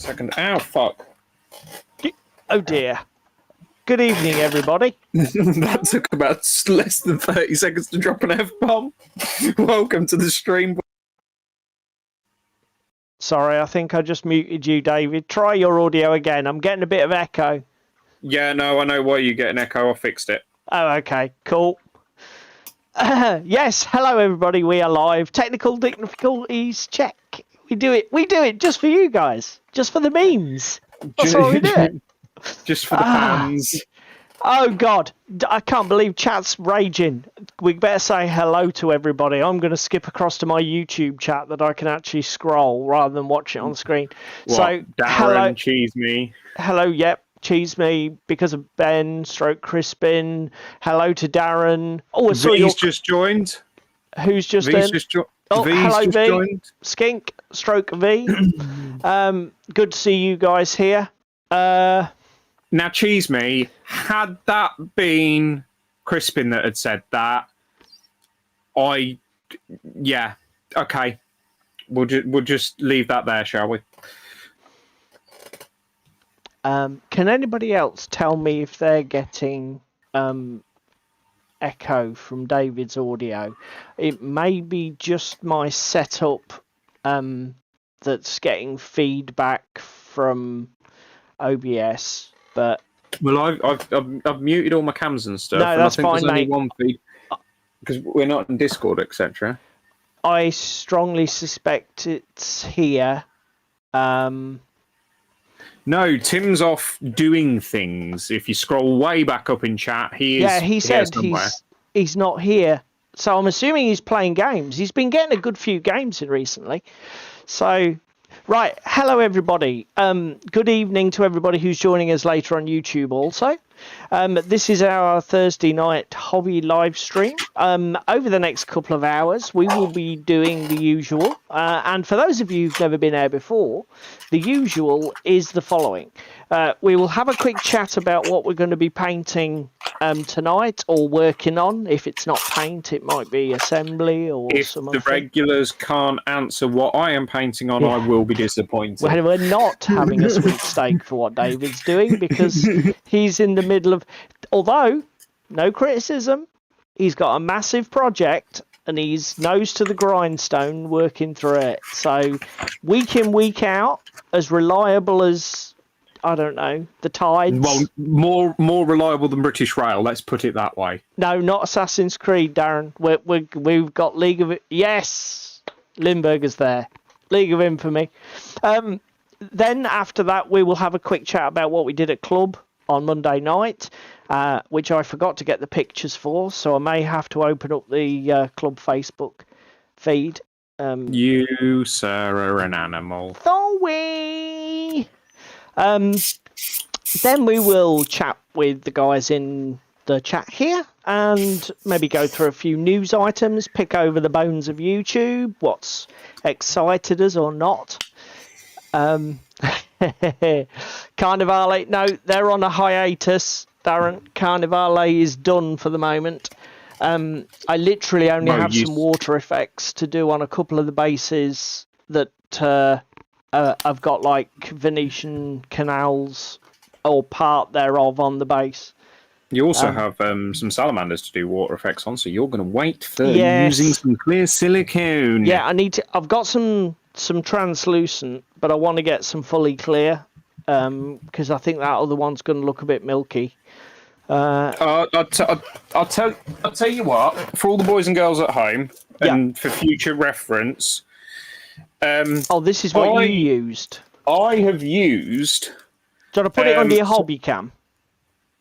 second. Ow, fuck. Oh dear. Good evening, everybody. That took about less than 30 seconds to drop an F-bomb. Welcome to the stream. Sorry, I think I just muted you, David. Try your audio again. I'm getting a bit of echo. Yeah, no, I know why you get an echo. I fixed it. Oh, okay. Cool. Yes, hello, everybody. We are live. Technical difficulties, check. We do it just for you guys. Just for the memes. That's why we do it. Just for the fans. Oh, God. I can't believe chat's raging. We better say hello to everybody. I'm going to skip across to my YouTube chat that I can actually scroll rather than watch it on screen. What? So, Darren, hello. cheese me. Hello, yep. Cheese me because of Ben, stroke Crispin. Hello to Darren. Oh, I saw V's just joined. Who's just V's in? just joined. Oh, V's hello, just V. joined. Skink, stroke V. Good to see you guys here. Now, cheese me, had that been Crispin that had said that, yeah, okay. We'll just leave that there, shall we? Can anybody else tell me if they're getting echo from David's audio? It may be just my setup that's getting feedback from OBS, but well, I've muted all my cams and stuff. No, that's and I think fine, there's only mate. one feed because we're not in Discord, etc. I strongly suspect it's here. No, Tim's off doing things. If you scroll way back up in chat, he said he's not here. So I'm assuming he's playing games. He's been getting a good few games in recently. So, right. Hello, everybody. Good evening to everybody who's joining us later on YouTube also. This is our Thursday night hobby live stream. Over the next couple of hours, we will be doing the usual. And for those of you who've never been there before, the usual is the following. We will have a quick chat about what we're going to be painting tonight or working on. If it's not paint, it might be assembly or some other If the regulars can't answer what I am painting on, I will be disappointed. Well, we're not having a sweepstake for what David's doing because he's in the middle of... Although, no criticism, he's got a massive project and he's nose to the grindstone working through it. So, week in, week out, as reliable as... I don't know, the tides. Well, more reliable than British Rail. Let's put it that way. No, not Assassin's Creed, Darren. We've got League of... Yes, Limburger's there. League of Infamy. Then after that, we will have a quick chat about what we did at club on Monday night, which I forgot to get the pictures for, so I may have to open up the club Facebook feed. You, sir, are an animal. Sorry. Then we will chat with the guys in the chat here and maybe go through a few news items, pick over the bones of YouTube, what's excited us or not. Carnivale, no, they're on a hiatus, Darren. Carnivale is done for the moment. I literally only have some water effects to do on a couple of the bases that... I've got like Venetian canals or part thereof on the base. You also have some salamanders to do water effects on, so you're going to wait for using some clear silicone. Yeah, I need to. I've got some translucent, but I want to get some fully clear because I think that other one's going to look a bit milky. I'll tell you what. For all the boys and girls at home, and for future reference. This is what you used. I have used... Do you want to put it under your hobby cam?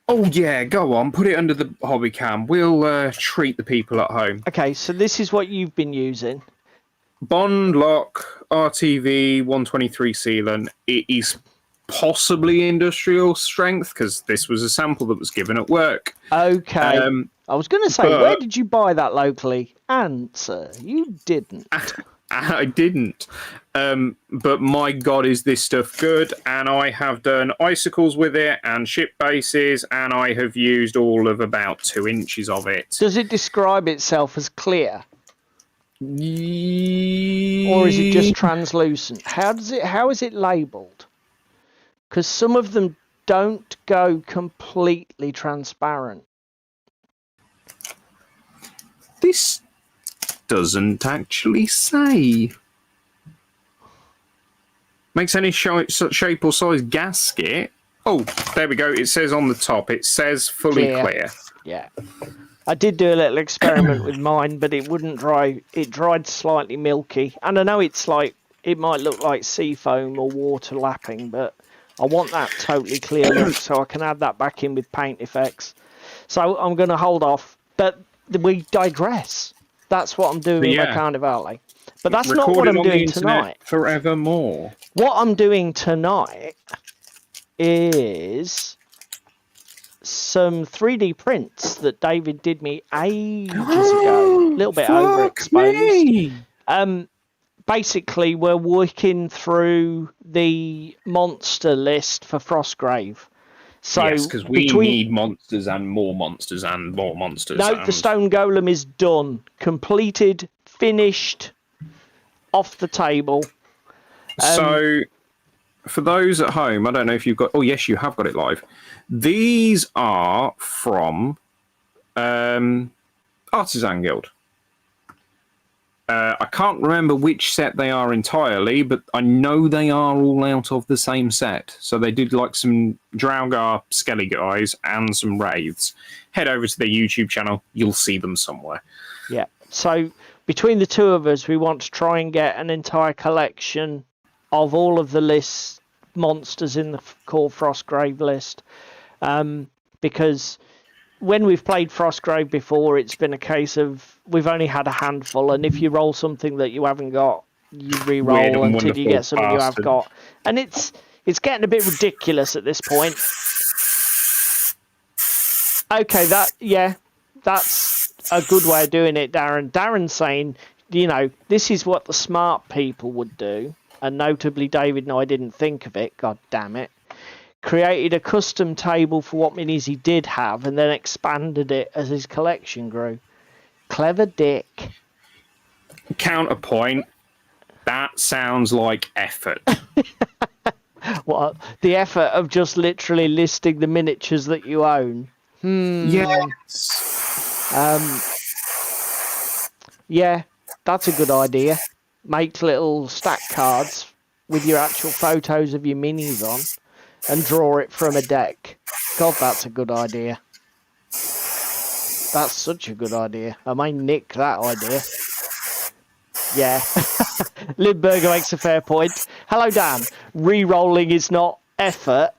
Oh, yeah, go on. Put it under the hobby cam. We'll treat the people at home. Okay, so this is what you've been using. Bond Lock RTV 123 sealant. It is possibly industrial strength, because this was a sample that was given at work. Okay. I was going to say, where did you buy that locally? Answer, you didn't. I didn't. But my God, is this stuff good? And I have done icicles with it and ship bases, and I have used all of about 2 inches of it. Does it describe itself as clear? Or is it just translucent? How is it labelled? because some of them don't go completely transparent. This doesn't actually say. Makes any shape or size gasket. Oh, there we go. It says on the top. It says fully clear. Yeah. I did do a little experiment with mine, but it wouldn't dry. It dried slightly milky. And I know it's like, it might look like sea foam or water lapping, but I want that totally clear look so I can add that back in with paint effects. So I'm going to hold off. But we digress. That's what I'm doing with my Carnivale. But that's not what I'm doing tonight. Forevermore. What I'm doing tonight is some 3D prints that David did me ages ago. A little bit overexposed. Basically, we're working through the monster list for Frostgrave. So yes, because we need monsters and more monsters and more monsters. No, the stone golem is done, completed, finished, off the table. So, for those at home, I don't know if you've got... Oh, yes, you have got it live. These are from Artisan Guild. I can't remember which set they are entirely, but I know they are all out of the same set. So they did like some Draugr Skelly guys and some Wraiths. Head over to their YouTube channel. You'll see them somewhere. Yeah. So between the two of us, we want to try and get an entire collection of all of the lists, monsters in the core Frostgrave list. Because when we've played Frostgrave before, it's been a case of we've only had a handful, and if you roll something that you haven't got, you re-roll until you get something you have got. And it's getting a bit ridiculous at this point. Okay, that's a good way of doing it, Darren. Darren's saying, this is what the smart people would do, and notably David and I didn't think of it, god damn it. Created a custom table for what minis he did have and then expanded it as his collection grew. Clever dick. Counterpoint. That sounds like effort. What? The effort of just literally listing the miniatures that you own? Yes. Yeah, that's a good idea. Make little stack cards with your actual photos of your minis on. And draw it from a deck. God, that's a good idea. That's such a good idea. I might nick that idea. Yeah. Lindberger makes a fair point. Hello, Dan. Re-rolling is not effort.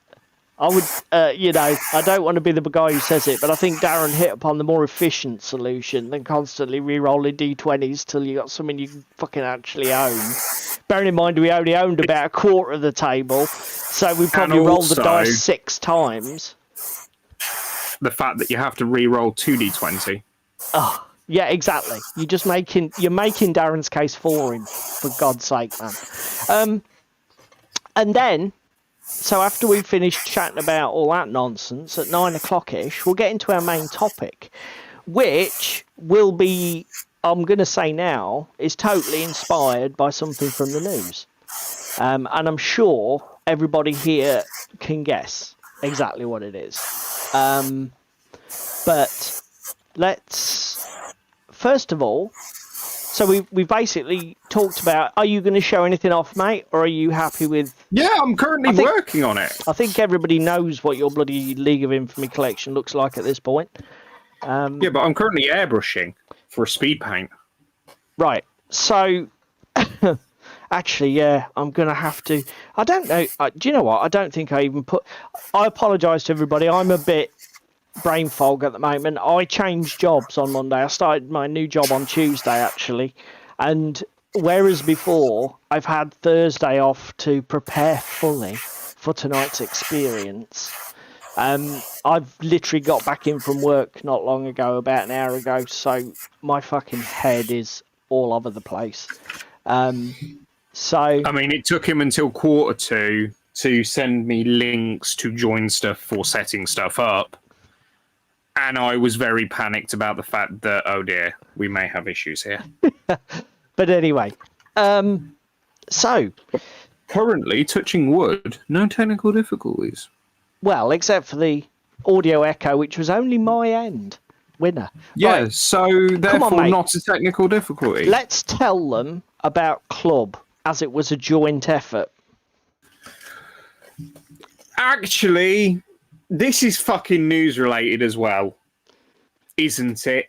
I would, I don't want to be the guy who says it, but I think Darren hit upon the more efficient solution than constantly re-rolling D20s till you got something you can fucking actually own. Bearing in mind we only owned about a quarter of the table, so we probably rolled the dice 6 times. The fact that you have to re-roll 2d20. Oh, yeah, exactly. You're making Darren's case for him, for God's sake, man. And then, so after we've finished chatting about all that nonsense, at 9 o'clock-ish, we'll get into our main topic, which will be, I'm going to say now, is totally inspired by something from the news. And I'm sure everybody here can guess exactly what it is. But let's, first of all, so we basically talked about, are you going to show anything off, mate? Or are you happy with... Yeah, I'm currently working on it. I think everybody knows what your bloody League of Infamy collection looks like at this point. Yeah, but I'm currently airbrushing for a speed paint. Right. So, actually, yeah, I'm going to have to... I don't know. Do you know what? I don't think I even put... I apologise to everybody. I'm a bit brain fog at the moment. I changed jobs on Monday. I started my new job on Tuesday, actually. And whereas before, I've had Thursday off to prepare fully for tonight's experience, I've literally got back in from work not long ago, about an hour ago, so my fucking head is all over the place. So I mean, it took him until 1:45 to send me links to join stuff for setting stuff up. And I was very panicked about the fact that, oh dear, we may have issues here. But anyway, so Currently, touching wood, no technical difficulties. Well, except for the audio echo, which was only my end. Winner. Yeah, Right. so Come on, therefore mate. not a technical difficulty. Let's tell them about Club, as it was a joint effort. Actually, this is fucking news related as well, isn't it?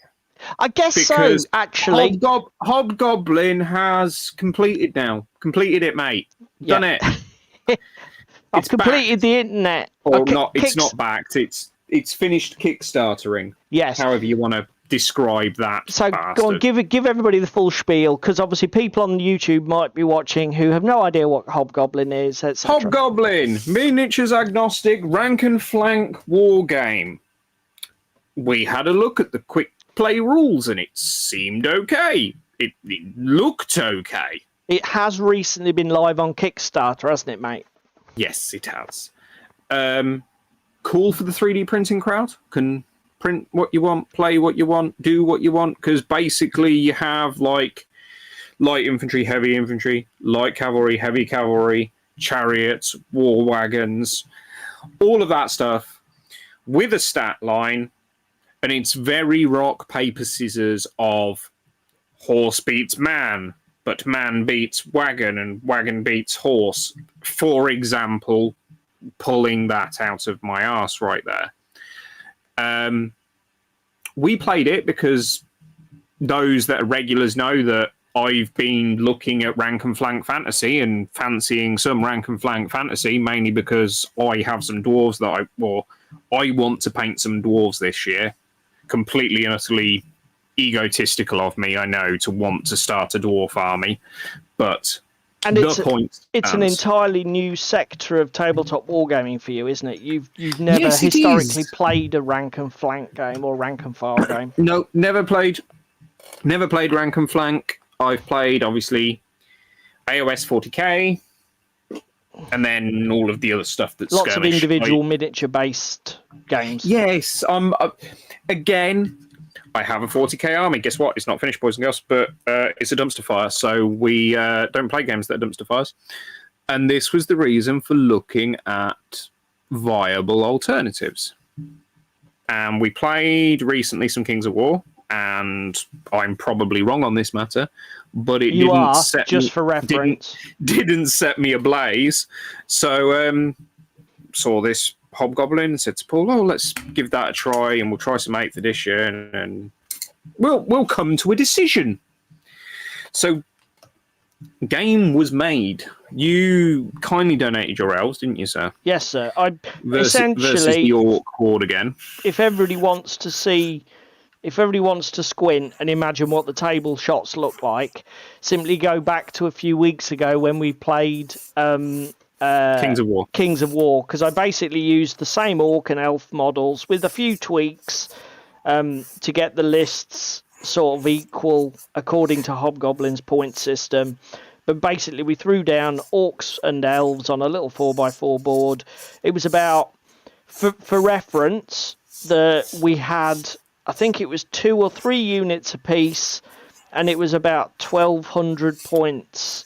I guess Because so, actually. Hobgoblin has completed it, mate. Done it. I've completed backed. the internet. Or not? It's not backed. It's finished Kickstartering. Yes. However you want to describe that. So bastard. go on, give everybody the full spiel, because obviously people on YouTube might be watching who have no idea what Hobgoblin is, etc. Hobgoblin, miniatures agnostic, rank and flank war game. We had a look at the quick play rules and it seemed okay. It looked okay. It has recently been live on Kickstarter, hasn't it, mate? Yes, it has. Cool for the 3D printing crowd. Can print what you want, play what you want, do what you want. Because basically you have like light infantry, heavy infantry, light cavalry, heavy cavalry, chariots, war wagons, all of that stuff with a stat line. And it's very rock, paper, scissors of horse beats man, but man beats wagon and wagon beats horse. For example, pulling that out of my arse right there. We played it because those that are regulars know that I've been looking at rank and flank fantasy and fancying some rank and flank fantasy, mainly because I have some dwarves that I want to paint some dwarves this year. Completely and utterly egotistical of me, I know, to want to start a dwarf army, but and it's an stands. entirely new sector of tabletop wargaming for you, isn't it? You've never historically played a rank and flank game or rank and file game. No, never played rank and flank. I've played obviously AOS 40k, and then all of the other stuff that's lots of individual miniature based games. Yes, again, I have a 40k army. Guess what? It's not finished, boys and girls, but it's a dumpster fire. So we don't play games that are dumpster fires. And this was the reason for looking at viable alternatives. And we played recently some Kings of War, and I'm probably wrong on this matter, but it didn't set me ablaze. So saw this Hobgoblin and said to Paul, let's give that a try, and we'll try some 8th edition, and we'll come to a decision. So game was made. You kindly donated your elves, didn't you, sir? Yes, sir. Versus the Orc Horde again. If everybody wants to squint and imagine what the table shots look like, simply go back to a few weeks ago when we played Kings of War, because I basically used the same orc and elf models with a few tweaks to get the lists sort of equal according to Hobgoblin's point system. But basically we threw down orcs and elves on a little 4x4 board. It was about, for reference, we had, I think it was 2 or 3 units apiece, and it was about 1,200 points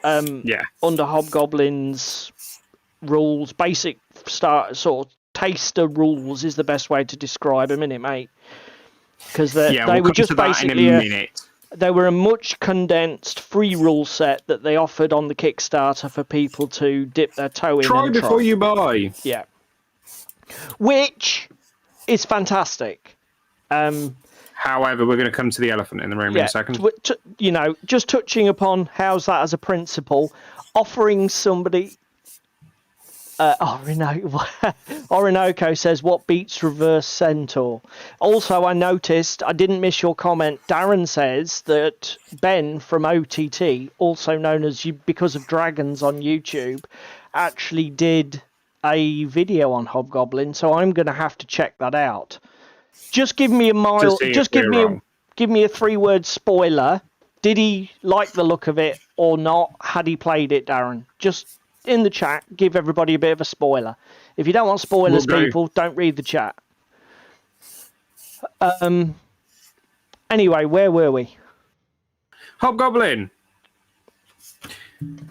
under Hobgoblin's rules. Basic start sort of taster rules is the best way to describe them, innit, mate? Because they were just basically they were a much condensed free rule set that they offered on the Kickstarter for people to dip their toe in. Try before you buy. Yeah, which is fantastic. However, we're going to come to the elephant in the room in a second. Just touching upon how's that as a principle, offering somebody. Orinoco says, what beats Reverse Centaur? Also, I noticed, I didn't miss your comment, Darren says that Ben from OTT, also known as Because of Dragons on YouTube, actually did a video on Hobgoblin, so I'm going to have to check that out. Just give me a give me a 3-word spoiler. Did he like the look of it or not? Had he played it, Darren? Just in the chat, give everybody a bit of a spoiler. If you don't want spoilers, people, don't read the chat. Anyway, where were we? Hobgoblin.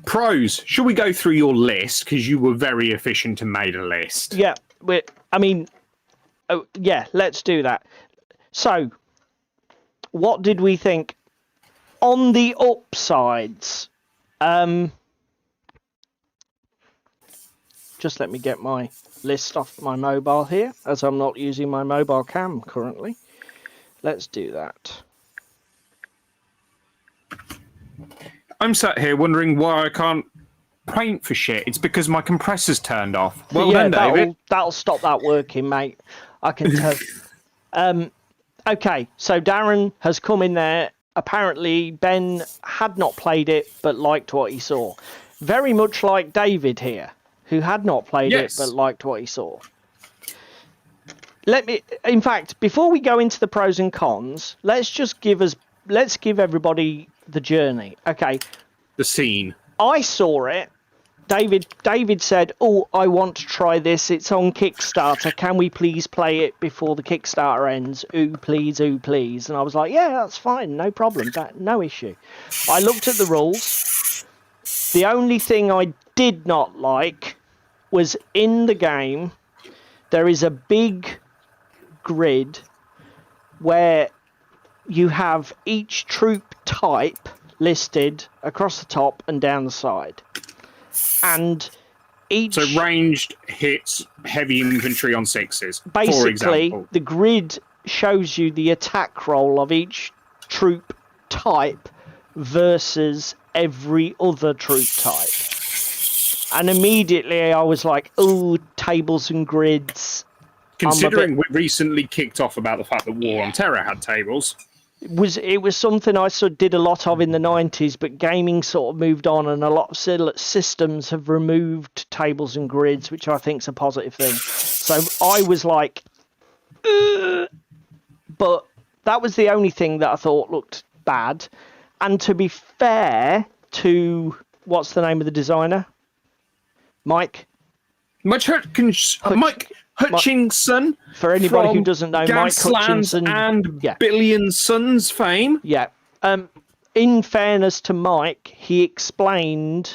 Pros. Should we go through your list? Because you were very efficient and made a list. Yeah, yeah, let's do that. So, what did we think? On the upsides, just let me get my list off my mobile here, as I'm not using my mobile cam currently. Let's do that. I'm sat here wondering why I can't paint for shit. It's because my compressor's turned off. Well yeah, done, David. That'll stop that working, mate. I can tell. Okay, so Darren has come in there. Apparently, Ben had not played it, but liked what he saw. Very much like David here, who had not played it, but liked what he saw. In fact, before we go into the pros and cons, let's give everybody the journey. Okay. The scene. I saw it. David said, "Oh, I want to try this. It's on Kickstarter. Can we please play it before the Kickstarter ends? Ooh, please, ooh, please." And I was like, "Yeah, that's fine. No problem. No issue." I looked at the rules. The only thing I did not like was in the game, there is a big grid where you have each troop type listed across the top and down the side. And each... So ranged hits, heavy infantry on 6s, basically, for example. The grid shows you the attack roll of each troop type versus every other troop type. And immediately I was like, oh, tables and grids. Considering we recently kicked off about the fact that War on Terror had tables. It was something I sort of did a lot of in the 90s, but gaming sort of moved on, and a lot of systems have removed tables and grids, which I think is a positive thing. So I was like, ugh. But that was the only thing that I thought looked bad. And to be fair to, what's the name of the designer? Mike Hutchinson. For anybody who doesn't know, Mike Hutchinson and Billion Suns fame. Yeah. In fairness to Mike, he explained,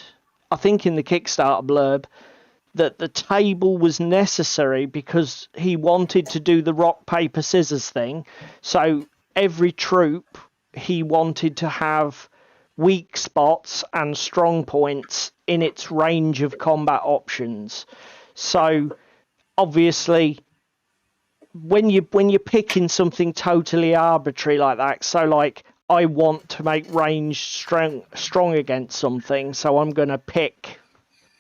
I think in the Kickstarter blurb, that the table was necessary because he wanted to do the rock, paper, scissors thing. So every troop, he wanted to have weak spots and strong points in its range of combat options. So obviously, when you're picking something totally arbitrary like that, so like I want to make range strong against something, so I'm going to pick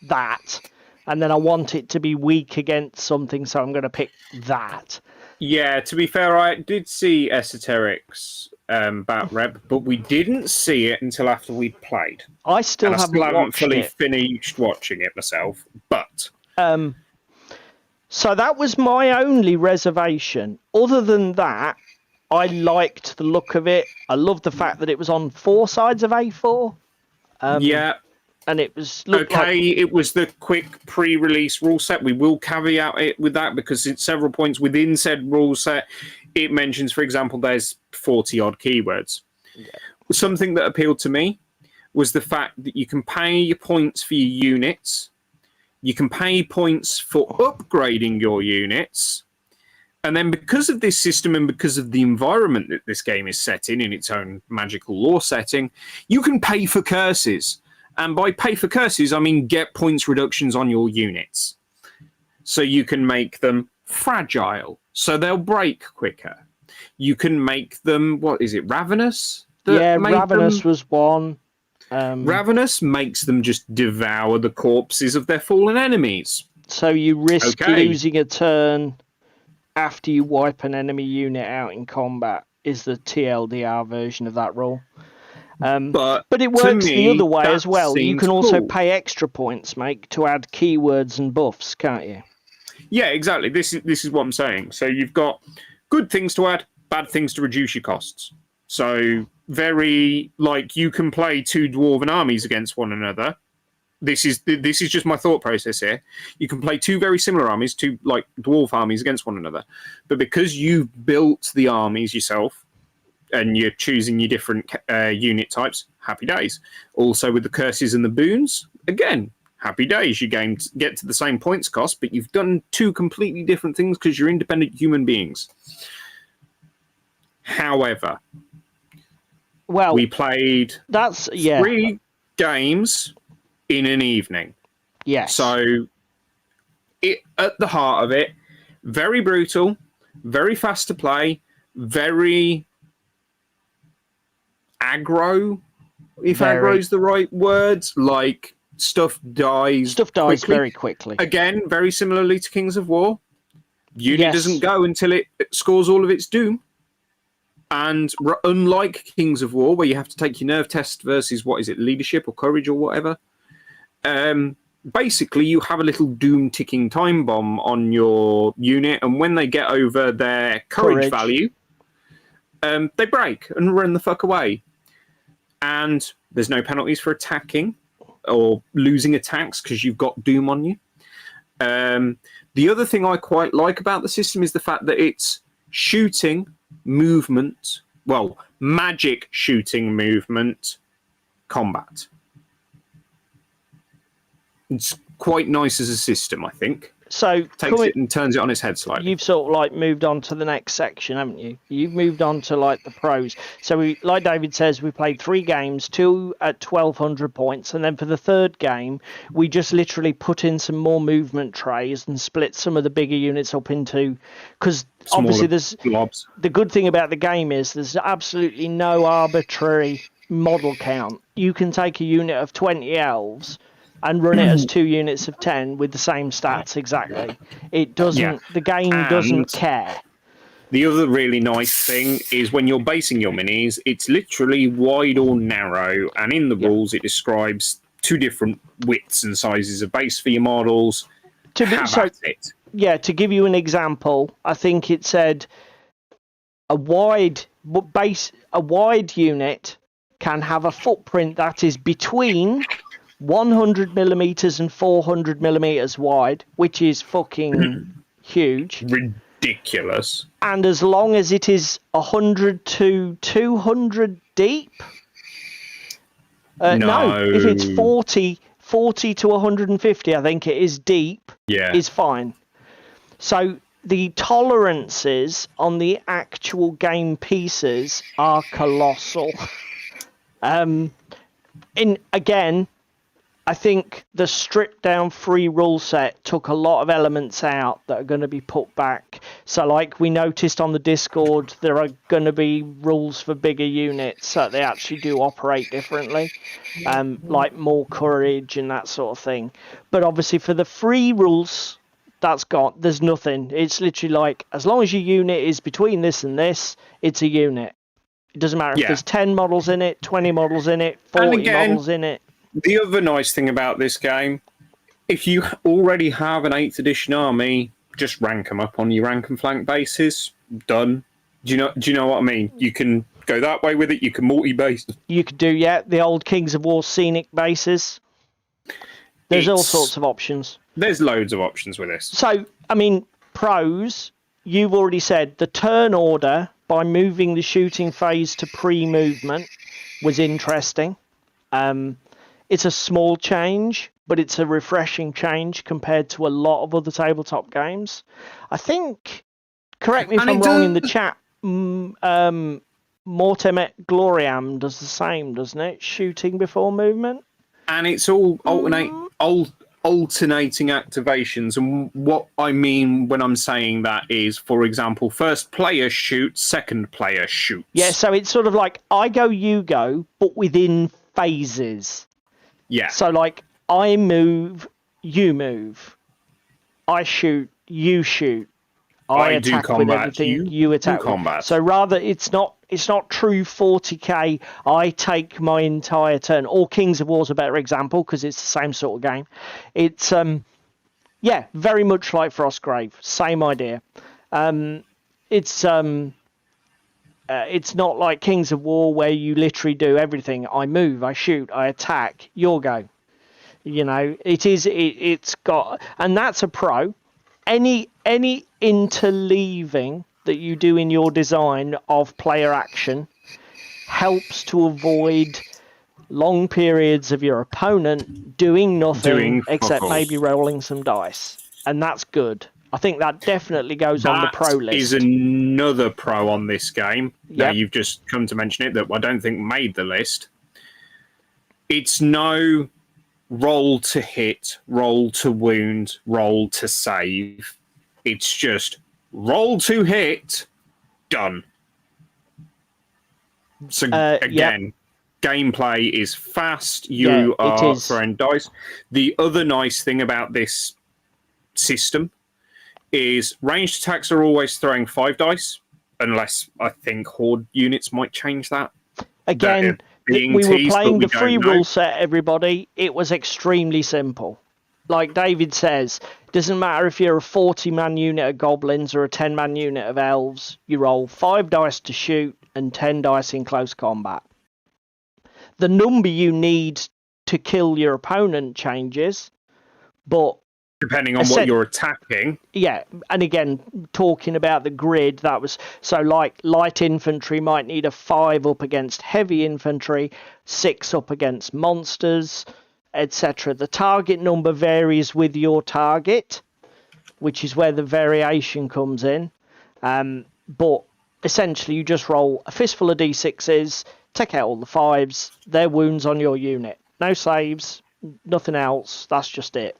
that, and then I want it to be weak against something, so I'm going to pick that. Yeah, to be fair, I did see Esoteric's bat rep, but we didn't see it until after we played. I still haven't fully finished watching it myself, but so that was my only reservation. Other than that, I liked the look of it. I loved the fact that it was on 4 sides of A4. Yeah. And it was... It was the quick pre-release rule set. We will caveat it with that because at several points within said rule set, it mentions, for example, there's 40-odd keywords. Yeah. Something that appealed to me was the fact that you can pay your points for your units. You can pay points for upgrading your units. And then because of this system and because of the environment that this game is set in its own magical lore setting, you can pay for curses. And by pay for curses, I mean get points reductions on your units. So you can make them fragile, so they'll break quicker. You can make them, what is it, ravenous? Yeah, ravenous was one. Ravenous makes them just devour the corpses of their fallen enemies. So you risk losing a turn after you wipe an enemy unit out in combat, is the TLDR version of that rule. But it works the other way as well. You can also pay extra points, mate, to add keywords and buffs, can't you? Yeah, exactly. This is what I'm saying. So you've got good things to add, bad things to reduce your costs. So you can play 2 dwarven armies against one another. This is just my thought process here. You can play 2 very similar armies, 2 like dwarf armies against one another. But because you've built the armies yourself, and you're choosing your different unit types, happy days. Also with the curses and the boons, again, happy days. You get to the same points cost, but you've done two completely different things because you're independent human beings. However, well, we played 3 games in an evening. Yes. So, at the heart of it, very brutal, very fast to play, very aggro, if aggro is the right words. Like, stuff dies quickly. Very quickly. Again, very similarly to Kings of War. Unit doesn't go until it scores all of its doom. And unlike Kings of War, where you have to take your nerve test versus, leadership or courage or whatever, basically you have a little doom ticking time bomb on your unit, and when they get over their courage value, they break and run the fuck away. And there's no penalties for attacking or losing attacks because you've got doom on you. The other thing I quite like about the system is the fact that it's shooting, movement, magic, shooting, movement, combat. It's quite nice as a system, I think. So takes it and turns it on its head slightly. You've sort of like moved on to the next section, haven't you? You've moved on to like the pros. So we, like David says, we played 3 games, 2 at 1,200 points, and then for the third game, we just literally put in some more movement trays and split some of the bigger units up into, because obviously there's blobs. The good thing about the game is there's absolutely no arbitrary model count. You can take a unit of 20 elves and run it as 2 units of 10 with the same stats exactly. It doesn't. The game doesn't care. The other really nice thing is when you're basing your minis, it's literally wide or narrow, and in the rules it describes 2 different widths and sizes of base for your models. To give you an example, I think it said a wide unit can have a footprint that is between 100 millimeters and 400 millimeters wide, which is fucking huge. Ridiculous. And as long as it is 100 to 200 deep. No, if it's 40 to 150, I think it is deep, is fine. So the tolerances on the actual game pieces are colossal. I think the stripped down free rule set took a lot of elements out that are going to be put back. So like we noticed on the Discord, there are going to be rules for bigger units so they actually do operate differently, like more courage and that sort of thing. But obviously for the free rules, there's nothing. It's literally like, as long as your unit is between this and this, it's a unit. It doesn't matter if there's 10 models in it, 20 models in it, 40 models in it. The other nice thing about this game, if you already have an 8th edition army, just rank them up on your rank and flank bases. Done. Do you know what I mean? You can go that way with it. You can multi-base. You could do, the old Kings of War scenic bases. There's all sorts of options. There's loads of options with this. So, I mean, pros, you've already said the turn order by moving the shooting phase to pre-movement was interesting. It's a small change, but it's a refreshing change compared to a lot of other tabletop games. I think, correct me if I'm wrong in the chat, Mortem et Gloriam does the same, doesn't it? Shooting before movement. And it's all alternating activations. And what I mean when I'm saying that is, for example, first player shoots, second player shoots. Yeah, so it's sort of like I go, you go, but within phases. Yeah. So, like, I move, you move. I shoot, you shoot. I attack do combat, with everything, you attack. Combat. So rather, it's not true 40k. I take my entire turn. Or Kings of War's a better example because it's the same sort of game. It's very much like Frostgrave. Same idea. It's not like Kings of War where you literally do everything. I move, I shoot, I attack, your go. You know, it's got, and that's a pro. Any interleaving that you do in your design of player action helps to avoid long periods of your opponent doing nothing Doing fuck except all. maybe rolling some dice. And that's good. I think that definitely goes on the pro That list. is another pro on this game. Now, Yep. you've just come to mention it, that I don't think made the list. It's no roll to hit, roll to wound, roll to save. It's just roll to hit, done. So again, gameplay is fast. You are throwing dice. The other nice thing about this system is ranged attacks are always throwing 5 dice, unless I think horde units might change that. Again, we were playing the free rule set, everybody. It was extremely simple. Like David says, it doesn't matter if you're a 40-man unit of goblins or a 10-man unit of elves. You roll 5 dice to shoot and 10 dice in close combat. The number you need to kill your opponent changes, but depending on what you're attacking. Yeah, and again, talking about the grid, that was so like light infantry might need a 5 up against heavy infantry, 6 up against monsters, etc. The target number varies with your target, which is where the variation comes in. But essentially, you just roll a fistful of d6s, take out all the 5s, they're wounds on your unit. No saves, nothing else, that's just it.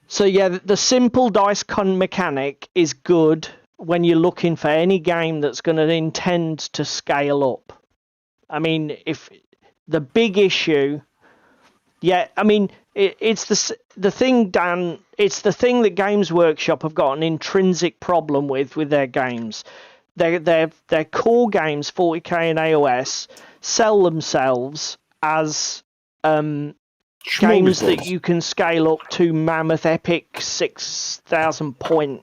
So yeah, the simple dice con mechanic is good when you're looking for any game that's going to intend to scale up. I mean, if the big issue, it's the thing, Dan. It's the thing that Games Workshop have got an intrinsic problem with their games. Their core games, 40k and AOS, sell themselves as games that you can scale up to mammoth epic 6,000 point,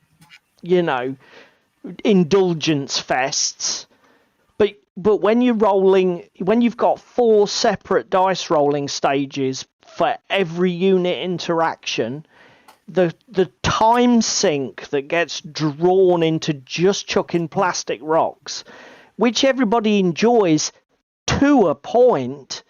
indulgence fests. But when you've got 4 separate dice rolling stages for every unit interaction, the time sink that gets drawn into just chucking plastic rocks, which everybody enjoys to a point,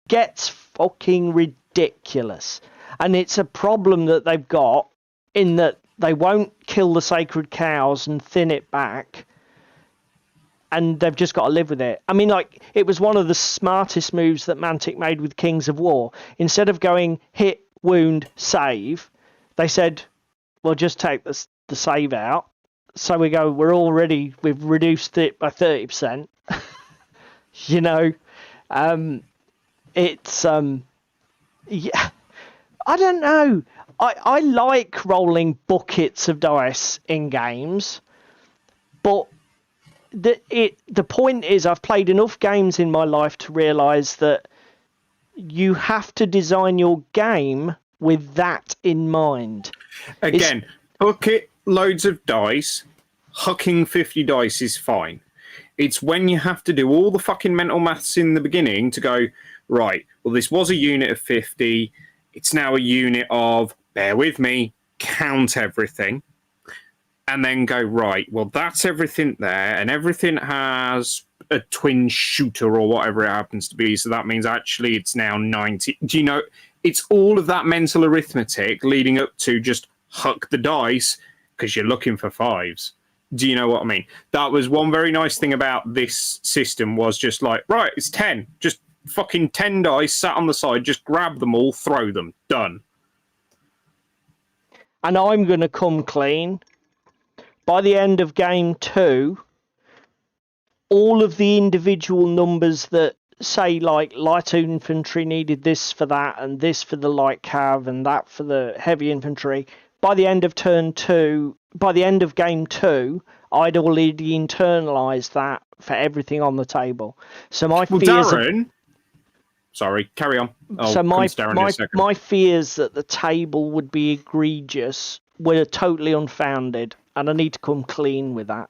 gets fucking ridiculous. And it's a problem that they've got in that they won't kill the sacred cows and thin it back, and they've just got to live with it. I mean, like, it was one of the smartest moves that Mantic made with Kings of War. Instead of going hit, wound, save, they said, well, just take the save out. So we've reduced it by 30%. It's yeah, I don't know. I like rolling buckets of dice in games, but the point is, I've played enough games in my life to realise that you have to design your game with that in mind. Again, bucket loads of dice, hucking 50 dice is fine. It's when you have to do all the fucking mental maths in the beginning to go, right, well, this was a unit of 50. It's now a unit of, bear with me, count everything. And then go, right, well, that's everything there. And everything has a twin shooter or whatever it happens to be. So that means actually it's now 90. Do you know, it's all of that mental arithmetic leading up to just huck the dice because you're looking for 5s. Do you know what I mean? That was one very nice thing about this system, was just like, right, it's 10. Just fucking 10 dice sat on the side. Just grab them all, throw them. Done. And I'm going to come clean. By the end of game 2, all of the individual numbers that say, like, light infantry needed this for that, and this for the light cav, and that for the heavy infantry, by the end of game 2, I'd already internalised that for everything on the table. So my fears... Darren... Sorry, carry on. My fears that the table would be egregious were totally unfounded, and I need to come clean with that.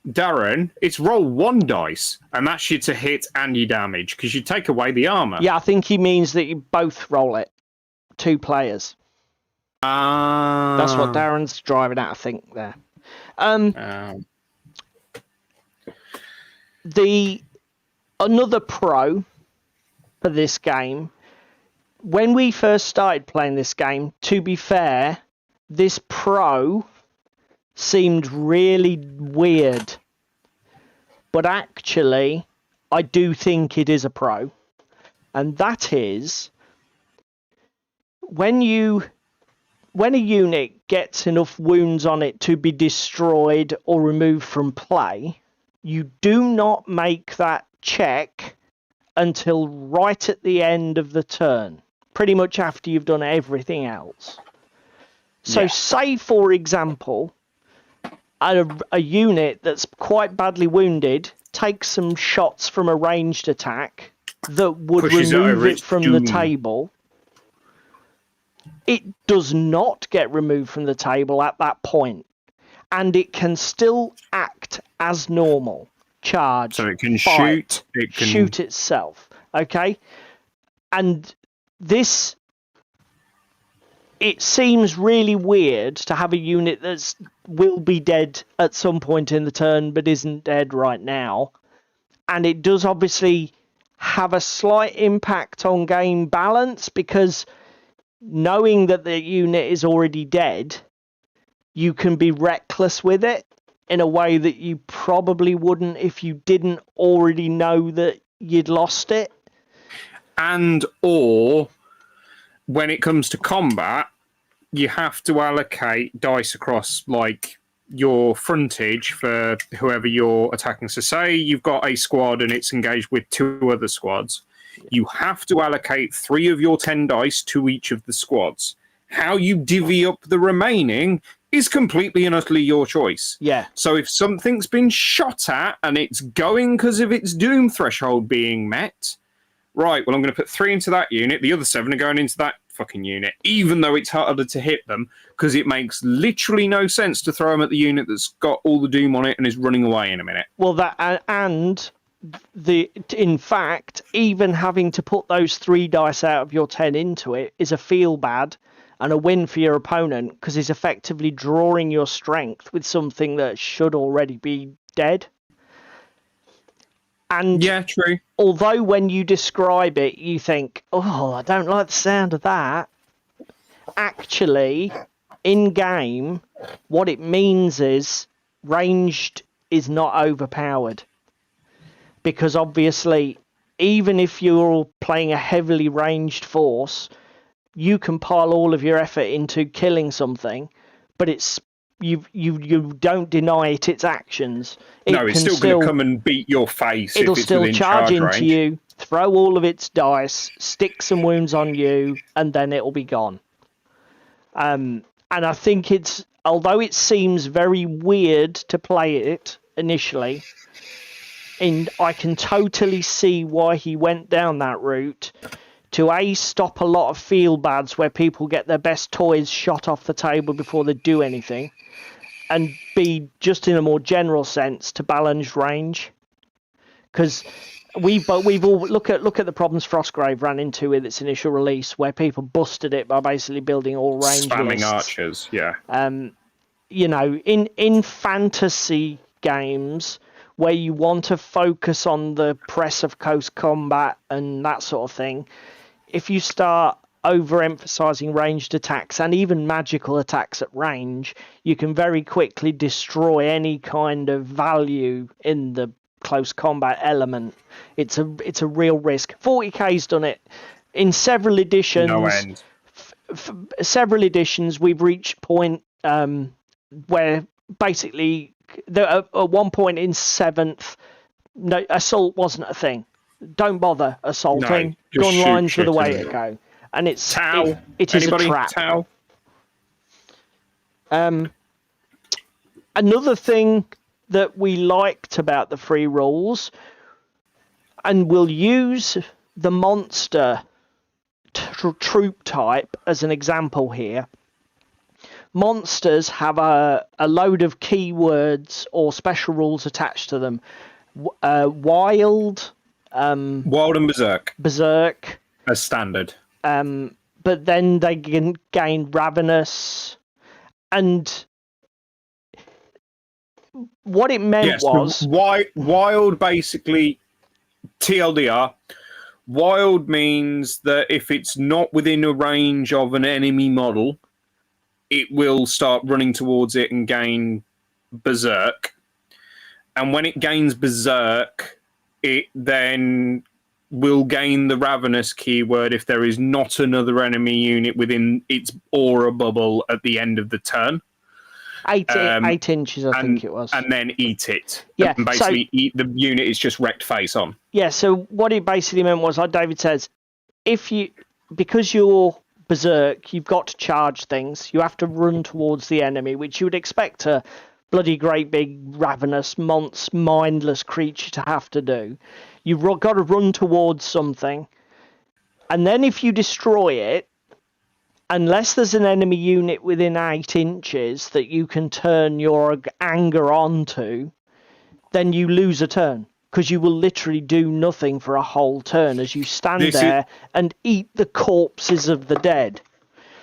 Darren, it's roll 1 dice, and that's you to hit and you damage, because you take away the armour. Yeah, I think he means that you both roll it. 2 players. That's what Darren's driving at, I think, there. Another pro for this game, when we first started playing this game, to be fair, this pro seemed really weird. But actually, I do think it is a pro. And that is, when a unit gets enough wounds on it to be destroyed or removed from play, you do not make that check until right at the end of the turn, pretty much after you've done everything else. So say, for example, a unit that's quite badly wounded takes some shots from a ranged attack that would remove it from the table. It does not get removed from the table at that point, and it can still act as normal. Charge. So it can fight, shoot. It can shoot itself. Okay, and this. It seems really weird to have a unit that will be dead at some point in the turn, but isn't dead right now, and it does obviously have a slight impact on game balance because, knowing that the unit is already dead, you can be reckless with it in a way that you probably wouldn't if you didn't already know that you'd lost it. And or when it comes to combat, you have to allocate dice across like your frontage for whoever you're attacking. So say you've got a squad and it's engaged with 2 other squads. You have to allocate 3 of your 10 dice to each of the squads. How you divvy up the remaining is completely and utterly your choice. Yeah. So if something's been shot at and it's going because of its doom threshold being met, right, well, I'm going to put 3 into that unit. The other 7 are going into that fucking unit, even though it's harder to hit them, because it makes literally no sense to throw them at the unit that's got all the doom on it and is running away in a minute. Well, in fact, even having to put those 3 dice out of your 10 into it is a feel bad and a win for your opponent, because he's effectively drawing your strength with something that should already be dead. And yeah, true. Although when you describe it, you think, oh, I don't like the sound of that. Actually, in game, what it means is ranged is not overpowered. Because obviously, even if you're playing a heavily ranged force, you can pile all of your effort into killing something, but it's you don't deny it its actions. It's still going to come and beat your face. It'll if it's still within charge into range. you, throw all of its dice, stick some wounds on you, and then it'll be gone. And I think although it seems very weird to play it initially, and I can totally see why he went down that route, to stop a lot of feel bads where people get their best toys shot off the table before they do anything, and B, just in a more general sense, to balance range. Because we've all look at the problems Frostgrave ran into with its initial release, where people busted it by basically building all range spamming lists. archers. Yeah. In fantasy games where you want to focus on the press of close combat and that sort of thing, if you start overemphasizing ranged attacks and even magical attacks at range, you can very quickly destroy any kind of value in the close combat element. It's a real risk. 40k's done it in several editions. No end. Several editions, we've reached point where basically at one point in 7th, no, assault wasn't a thing. Don't bother assaulting. Gun lines were the way to go. And it's Tau. It is Anybody? a trap. Tau? Another thing that we liked about the free rules, and we'll use the monster troop type as an example here. Monsters have a load of keywords or special rules attached to them. Wild and Berserk as standard. But then they can gain Ravenous, and what it meant Yes, was wild basically, TLDR, wild means that if it's not within a range of an enemy model, it will start running towards it and gain Berserk. And when it gains Berserk, it then will gain the Ravenous keyword if there is not another enemy unit within its aura bubble at the end of the turn. 8 inches, I think it was. And then eat it. Yeah, And basically, eat the unit is just wrecked face on. Yeah, so what it basically meant was, like David says, because you're Berserk, you've got to charge things. You have to run towards the enemy, which you would expect a bloody great big ravenous, mindless creature to have to do. You've got to run towards something, and then if you destroy it, unless there's an enemy unit within 8 inches that you can turn your anger onto, then you lose a turn, because you will literally do nothing for a whole turn as you stand there and eat the corpses of the dead.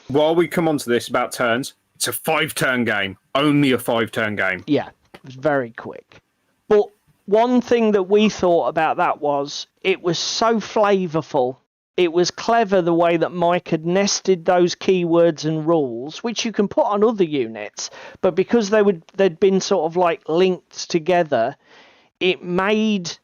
While we come on to this about turns, it's a 5-turn game. Only a 5-turn game. Yeah, it was very quick. But one thing that we thought about that was it was so flavourful. It was clever the way that Mike had nested those keywords and rules, which you can put on other units, but because they'd been sort of like linked together, it made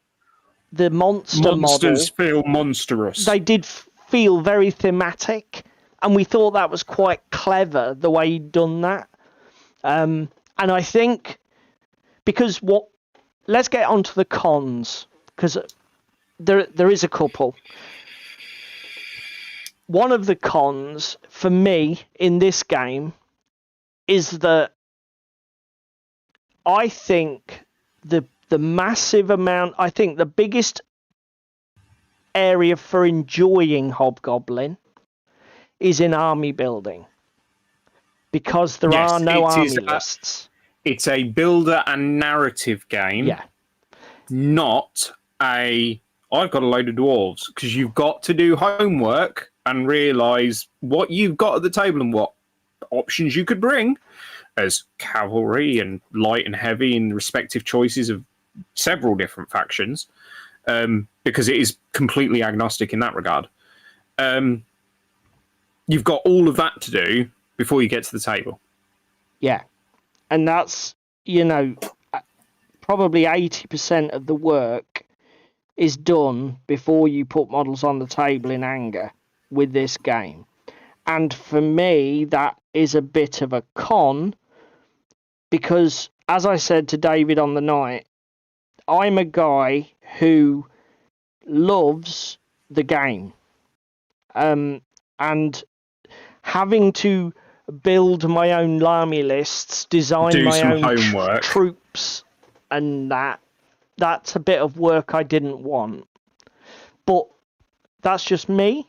the monsters model feel monstrous. They did feel very thematic, and we thought that was quite clever the way he'd done that. And I think let's get on to the cons, because there is a couple. One of the cons for me in this game is that I think the massive amount, I think the biggest area for enjoying Hobgoblin is in army building, because there are no army lists. It's a builder and narrative game. Yeah. Not I've got a load of dwarves, because you've got to do homework and realise what you've got at the table and what options you could bring as cavalry and light and heavy in the respective choices of several different factions, because it is completely agnostic in that regard. You've got all of that to do before you get to the table. Yeah. And that's, probably 80% of the work is done before you put models on the table in anger with this game. And for me, that is a bit of a con, because, as I said to David on the night, I'm a guy who loves the game. And having to build my own army lists, design my own homework. Troops, and that's a bit of work I didn't want. But that's just me.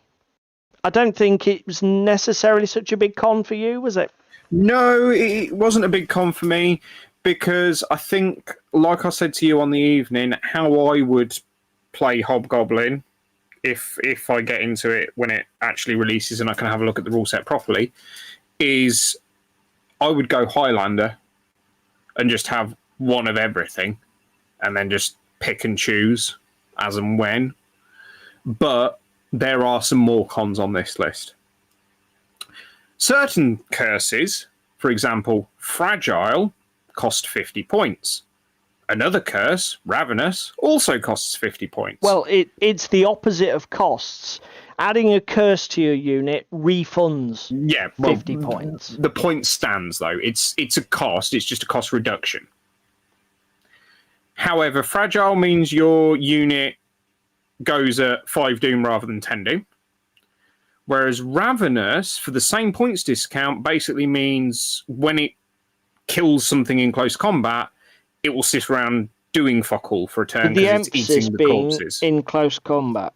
I don't think it was necessarily such a big con for you, was it? No, it wasn't a big con for me, because I think, like I said to you on the evening, how I would play Hobgoblin, if I get into it when it actually releases and I can have a look at the rule set properly, is I would go Highlander and just have one of everything and then just pick and choose as and when. But there are some more cons on this list. Certain curses, for example, Fragile, cost 50 points. Another curse, Ravenous, also costs 50 points. Well, it's the opposite of costs. Adding a curse to your unit refunds 50 points. The point stands, though. It's a cost. It's just a cost reduction. However, Fragile means your unit goes at 5 Doom rather than 10 Doom. Whereas Ravenous, for the same points discount, basically means when it kills something in close combat, it will sit around doing fuck all for a turn because it's eating the corpses. In close combat.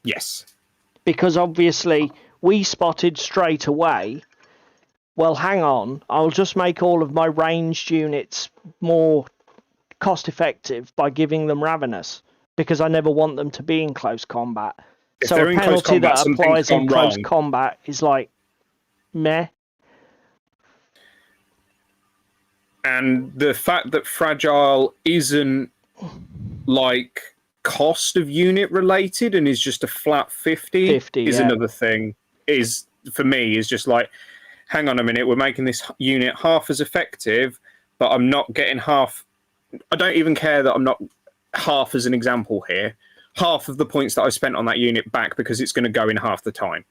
Yes. Because obviously we spotted straight away, well, hang on, I'll just make all of my ranged units more cost effective by giving them Ravenous, because I never want them to be in close combat. So a penalty that applies in close combat is like, meh. And the fact that fragile isn't like cost of unit related and is just a flat 50 is another thing. Is for me is just like, hang on a minute, we're making this unit half as effective, but I'm not getting half. I don't even care that I'm not half as an example here. Half of the points that I spent on that unit back because it's going to go in half the time.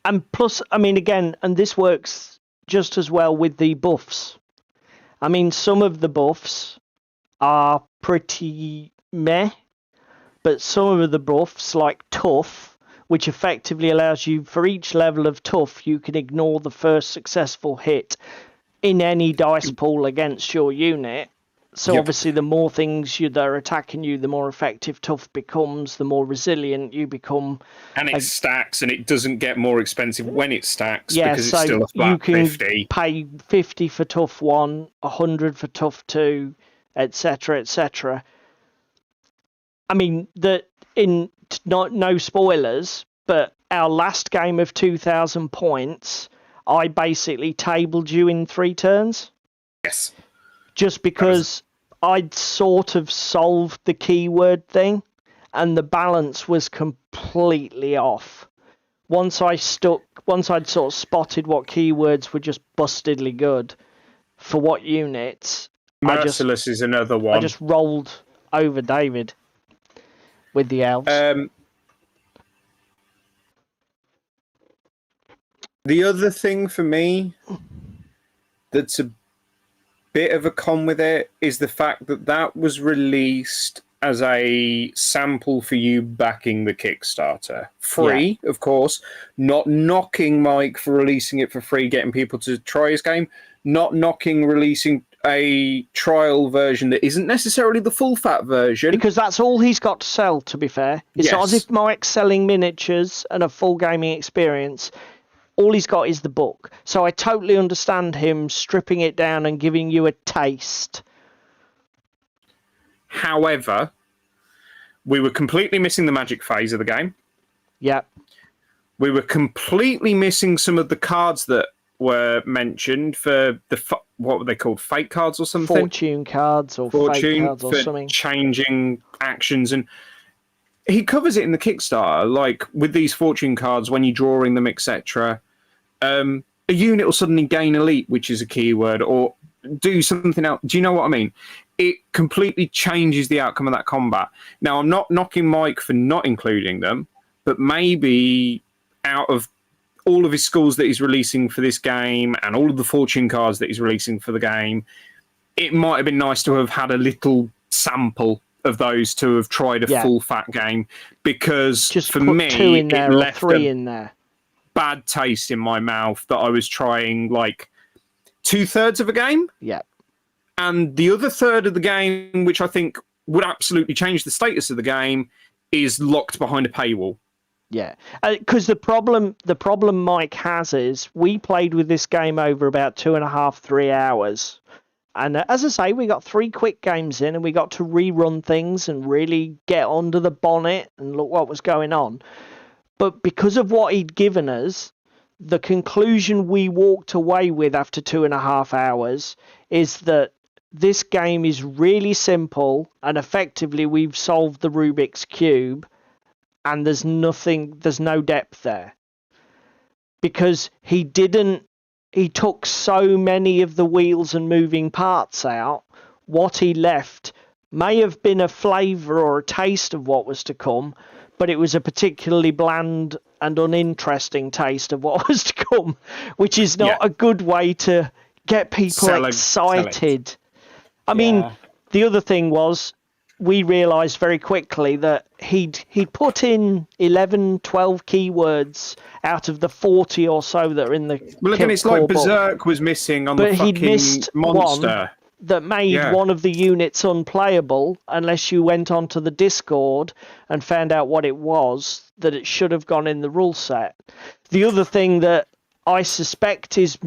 And plus, I mean, again, and this works just as well with the buffs. I mean, some of the buffs are pretty meh, but some of the buffs, like tough, which effectively allows you, for each level of tough, you can ignore the first successful hit in any dice pool against your unit. So obviously, the more things that are attacking you, the more effective tough becomes, the more resilient you become. And it stacks, and it doesn't get more expensive when it stacks because it's still a flat you can 50. Pay 50 for tough 1, 100 for tough 2, etc., etc. I mean, no spoilers, but our last game of 2,000 points, I basically tabled you in 3 turns. Yes. Just because I'd sort of solved the keyword thing and the balance was completely off. Once I'd sort of spotted what keywords were just bustedly good for what units, Merciless is another one. I just rolled over David with the elves. The other thing for me that's a bit of a con with it is the fact that was released as a sample for you backing the Kickstarter. Free, of course. Not knocking Mike for releasing it for free, getting people to try his game. Not knocking releasing a trial version that isn't necessarily the full fat version. Because that's all he's got to sell, to be fair. It's not as if Mike's selling miniatures and a full gaming experience. All he's got is the book. So I totally understand him stripping it down and giving you a taste. However, we were completely missing the magic phase of the game. Yeah. We were completely missing some of the cards that were mentioned for what were they called? Fate cards or something? Fortune cards or fate cards or something. Changing actions. And he covers it in the Kickstarter, like with these fortune cards, when you're drawing them, etc. A unit will suddenly gain elite, which is a keyword, or do something else. Do you know what I mean? It completely changes the outcome of that combat. Now, I'm not knocking Mike for not including them, but maybe out of all of his schools that he's releasing for this game and all of the fortune cards that he's releasing for the game, it might have been nice to have had a little sample of those to have tried a full fat game, because just for put me, 2 in there it or left 3 in there. Bad taste in my mouth that I was trying like 2/3 of a game. Yeah. And the other third of the game, which I think would absolutely change the status of the game, is locked behind a paywall. Yeah, because the problem Mike has is we played with this game over about 2.5, 3 hours. And as I say, we got 3 quick games in and we got to rerun things and really get under the bonnet and look what was going on. But because of what he'd given us, the conclusion we walked away with after 2.5 hours is that this game is really simple and effectively we've solved the Rubik's Cube and there's no depth there. Because he took so many of the wheels and moving parts out, what he left may have been a flavour or a taste of what was to come, but it was a particularly bland and uninteresting taste of what was to come, which is not a good way to get people excited. I mean, the other thing was, we realised very quickly that he'd put in 11, 12 keywords out of the 40 or so that are in the Well, again, it's like Berserk was missing on the fucking he'd missed monster. One that made one of the units unplayable unless you went onto the Discord and found out what it was, that it should have gone in the rule set. The other thing that I suspect is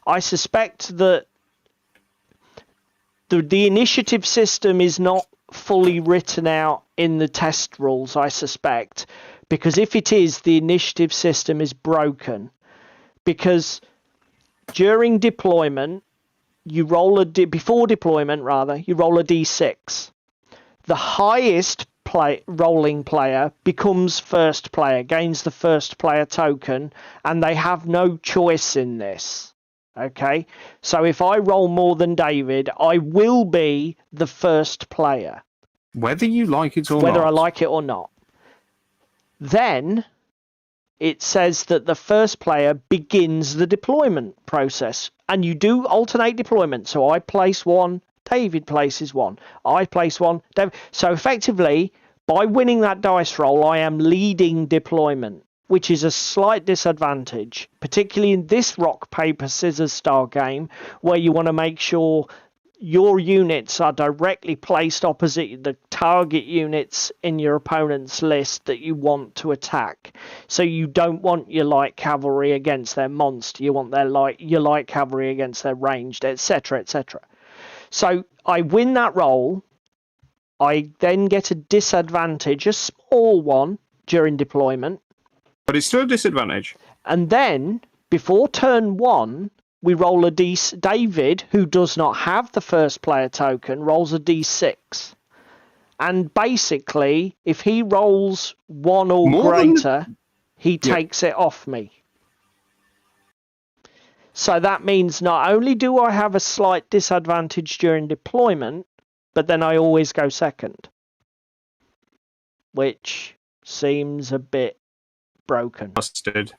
I suspect that the initiative system is not fully written out in the test rules, I suspect, because if it is, the initiative system is broken. Because during deployment, you roll before deployment rather. You roll a d6. The highest rolling player becomes first player, gains the first player token, and they have no choice in this. Okay, so if I roll more than David, I will be the first player, whether you like it or whether not. I like it or not. Then it says that the first player begins the deployment process, and you do alternate deployment. So I place one, David places one, I place one, David. So effectively, by winning that dice roll, I am leading deployment, which is a slight disadvantage, particularly in this rock, paper, scissors style game, where you want to make sure your units are directly placed opposite the target units in your opponent's list that you want to attack. So you don't want your light cavalry against their monster. You want your light cavalry against their ranged, etc., etc. So I win that roll. I then get a disadvantage, a small one, during deployment. But it's still a disadvantage. And then, before turn 1, we roll a d6. David, who does not have the first player token, rolls a d6. And basically, if he rolls 1 or greater, he takes it off me. So that means not only do I have a slight disadvantage during deployment, but then I always go second. Which seems a bit broken. Busted.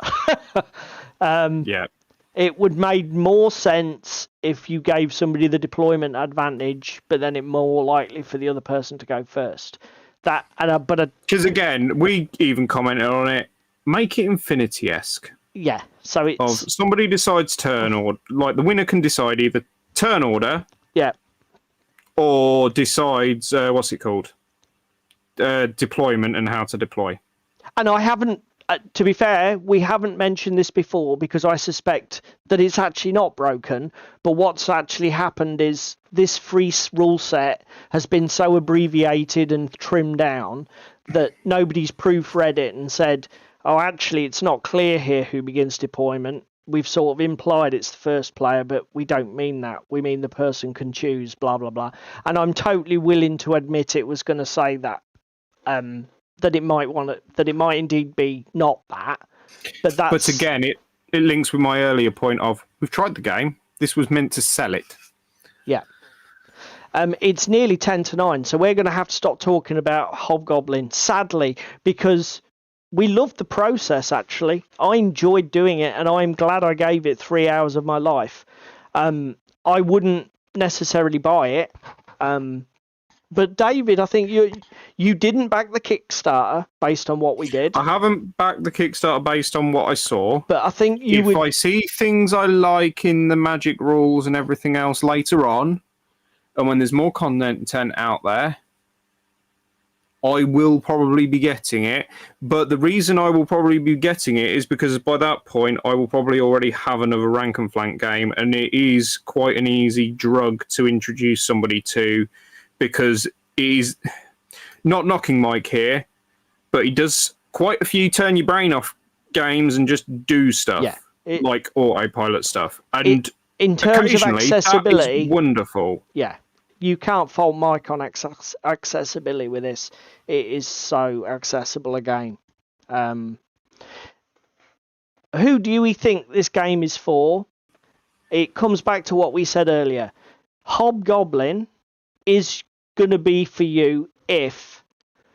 Yeah. It would make more sense if you gave somebody the deployment advantage, but then it more likely for the other person to go first. Because again, we even commented on it. Make it Infinity-esque. Yeah. So it's somebody decides turn order, like the winner can decide either turn order. Yeah. Or decides what's it called? Deployment and how to deploy. And I haven't. To be fair, we haven't mentioned this before because I suspect that it's actually not broken. But what's actually happened is this free rule set has been so abbreviated and trimmed down that nobody's proofread it and said, oh, actually, it's not clear here who begins deployment. We've sort of implied it's the first player, but we don't mean that. We mean the person can choose, blah, blah, blah. And I'm totally willing to admit it was going to say that. That it might indeed be not that, but again, it links with my earlier point of we've tried the game. This was meant to sell it. Yeah. It's nearly 10 to 9, so we're going to have to stop talking about Hobgoblin, sadly, because we loved the process. Actually, I enjoyed doing it, and I'm glad I gave it 3 hours of my life. I wouldn't necessarily buy it. But David, I think you didn't back the Kickstarter based on what we did. I haven't backed the Kickstarter based on what I saw. But I think if I see things I like in the magic rules and everything else later on, and when there's more content out there, I will probably be getting it. But the reason I will probably be getting it is because by that point I will probably already have another rank and flank game, and it is quite an easy drug to introduce somebody to. Because he's not knocking Mike here, but he does quite a few turn your brain off games and just do stuff, like autopilot stuff. And in terms of accessibility, that is wonderful. Yeah, you can't fault Mike on accessibility with this. It is so accessible a game. Who do we think this game is for? It comes back to what we said earlier. Hobgoblin is going to be for you if,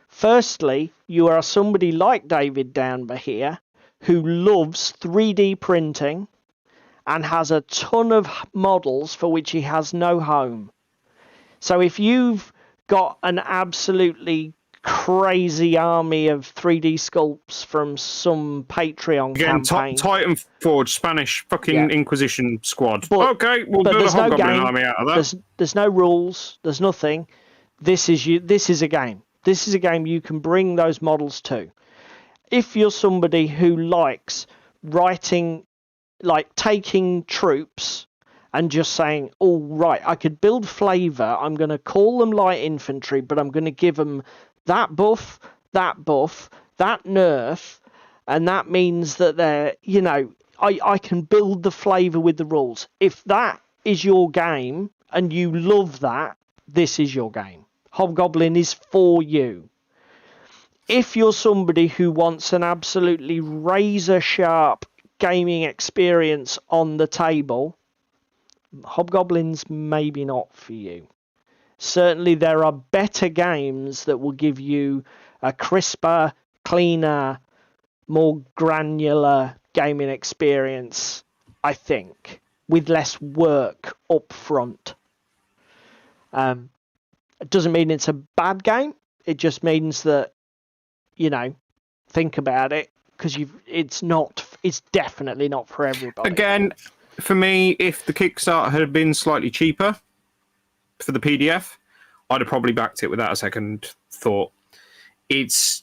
firstly, you are somebody like David Downber here who loves 3D printing and has a ton of models for which he has no home. So if you've got an absolutely crazy army of 3D sculpts from some Patreon campaign. Titan Forge, Spanish fucking Inquisition squad. Okay, we'll build a Hobgoblin army out of that. There's no rules. There's nothing. This is a game. This is a game you can bring those models to. If you're somebody who likes writing, like taking troops and just saying, oh, right, I could build flavour. I'm going to call them light infantry, but I'm going to give them that buff, that nerf, and that means that they're, I can build the flavour with the rules. If that is your game and you love that, this is your game. Hobgoblin is for you. If you're somebody who wants an absolutely razor sharp gaming experience on the table, Hobgoblin's maybe not for you. Certainly there are better games that will give you a crisper, cleaner, more granular gaming experience, I think, with less work up front. It doesn't mean it's a bad game. It just means that, you know, think about it, because it's definitely not for everybody. Again, for me, if the Kickstarter had been slightly cheaper for the PDF, I'd have probably backed it without a second thought. It's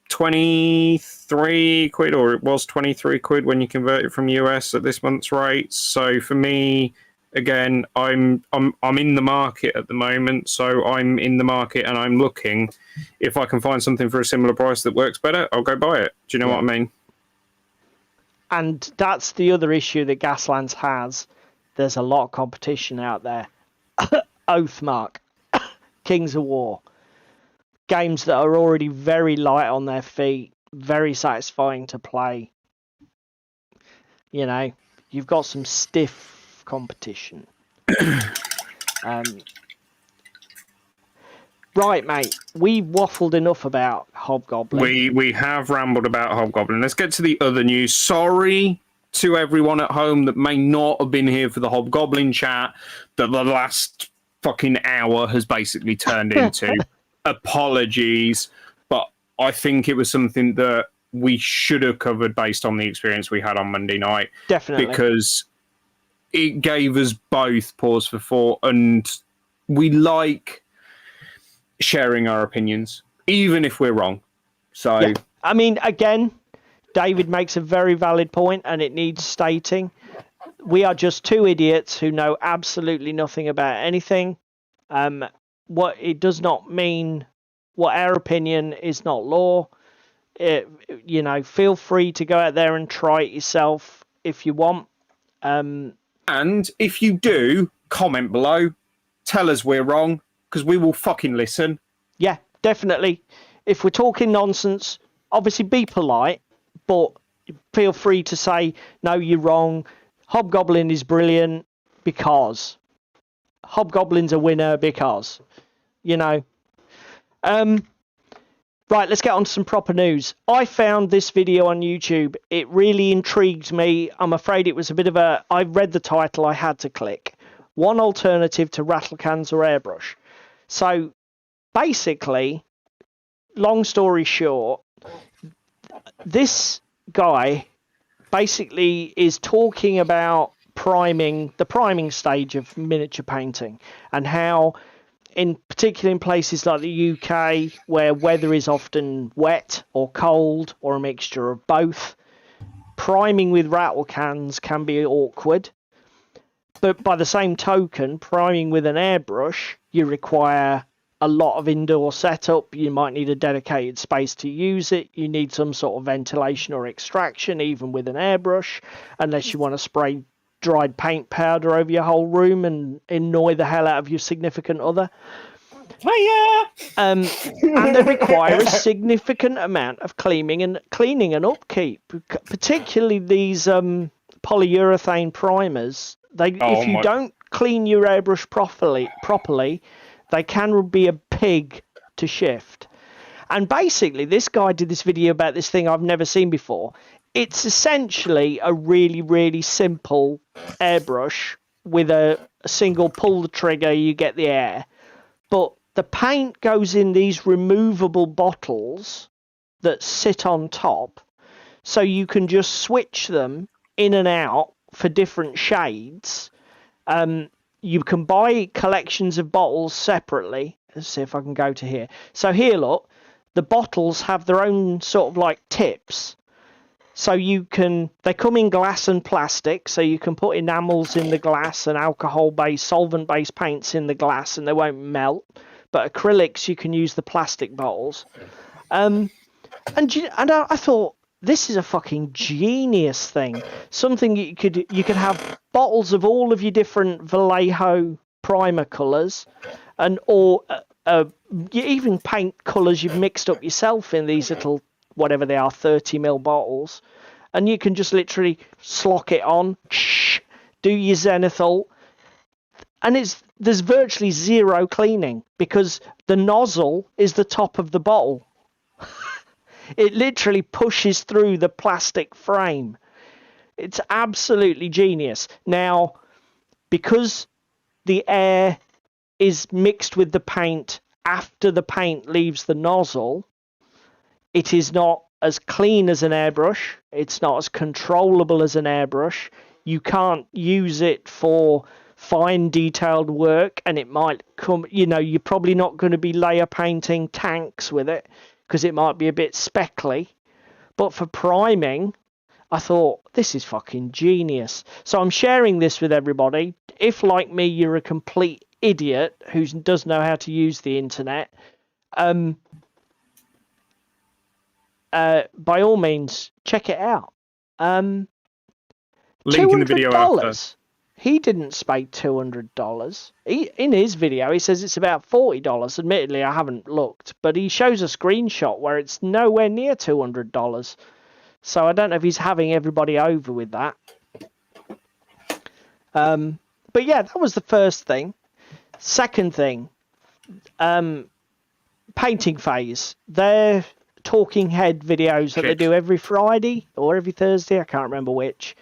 23 quid, or it was 23 quid when you convert it from US at this month's rate. So for me, again, I'm in the market at the moment. So I'm in the market and I'm looking. If I can find something for a similar price that works better, I'll go buy it. Do you know what I mean? And that's the other issue that Gaslands has. There's a lot of competition out there. Oathmark, Kings of War, games that are already very light on their feet, very satisfying to play. You know, you've got some stiff competition. Right, mate, we waffled enough about Hobgoblin. We have rambled about Hobgoblin. Let's get to the other news. Sorry to everyone at home that may not have been here for the Hobgoblin chat that the last fucking hour has basically turned into. Apologies, but I think it was something that we should have covered based on the experience we had on Monday night. Definitely. Because it gave us both pause for thought, and we like sharing our opinions, even if we're wrong. So, yeah. I mean, again, David makes a very valid point, and it needs stating. We are just two idiots who know absolutely nothing about anything. What it does not mean, what our opinion is not law. You know, feel free to go out there and try it yourself if you want. And if you do, comment below. Tell us we're wrong, because we will fucking listen. Yeah, definitely. If we're talking nonsense, obviously be polite, but feel free to say, no, you're wrong. Hobgoblin is brilliant because. Hobgoblin's a winner because. You know. Right, let's get on to some proper news. I found this video on YouTube. It really intrigued me. I'm afraid it was a bit of a... I read the title, I had to click. One alternative to rattle cans or airbrush. So, basically, long story short, this guy basically is talking about the priming stage of miniature painting, and how, particularly in places like the UK, where weather is often wet or cold or a mixture of both, priming with rattle cans can be awkward. But by the same token, priming with an airbrush, you require a lot of indoor setup. You might need a dedicated space to use it. You need some sort of ventilation or extraction, even with an airbrush, unless you want to spray dried paint powder over your whole room and annoy the hell out of your significant other. And they require a significant amount of cleaning and upkeep, particularly these polyurethane primers. If you don't clean your airbrush properly, they can be a pig to shift. And basically, this guy did this video about this thing I've never seen before. It's essentially a really, really simple airbrush with a single pull the trigger, you get the air. But the paint goes in these removable bottles that sit on top, so you can just switch them in and out for different shades. You can buy collections of bottles separately. Let's see if I can go to here. So here, look, the bottles have their own sort of like tips. So they come in glass and plastic, so you can put enamels in the glass and alcohol-based, solvent-based paints in the glass, and they won't melt. But acrylics, you can use the plastic bottles. And I thought, this is a fucking genius thing. Something you could have bottles of all of your different Vallejo primer colours, and or you even paint colours you've mixed up yourself in these little, whatever they are, 30ml bottles, and you can just literally slock it on, do your zenithal, and there's virtually zero cleaning because the nozzle is the top of the bottle. It literally pushes through the plastic frame. It's absolutely genius. Now, because the air is mixed with the paint after the paint leaves the nozzle, it is not as clean as an airbrush. It's not as controllable as an airbrush. You can't use it for fine detailed work, and it might come, you're probably not going to be layer painting tanks with it because it might be a bit speckly. But for priming, I thought, this is fucking genius. So I'm sharing this with everybody. If, like me, you're a complete idiot who does know how to use the internet, by all means, check it out. Link in the video after. He didn't spend $200. In his video, he says it's about $40. Admittedly, I haven't looked, but he shows a screenshot where it's nowhere near $200. So I don't know if he's having everybody over with that. But yeah, that was the first thing. Second thing, painting phase. They're talking head videos that they do every Friday or every Thursday. I can't remember which.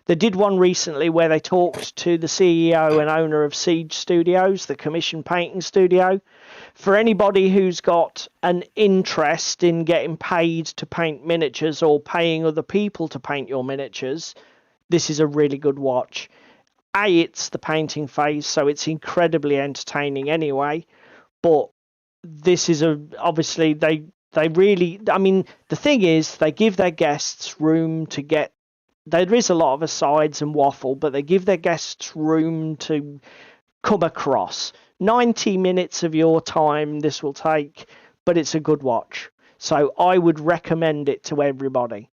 They did one recently where they talked to the CEO and owner of Siege Studios, the commission painting studio. For anybody who's got an interest in getting paid to paint miniatures or paying other people to paint your miniatures, this is a really good watch. It's the painting phase, so it's incredibly entertaining anyway. But this is obviously they really, I mean, the thing is, they give their guests room to get. There is a lot of asides and waffle, but they give their guests room to come across. 90 minutes of your time this will take, but it's a good watch. So I would recommend it to everybody.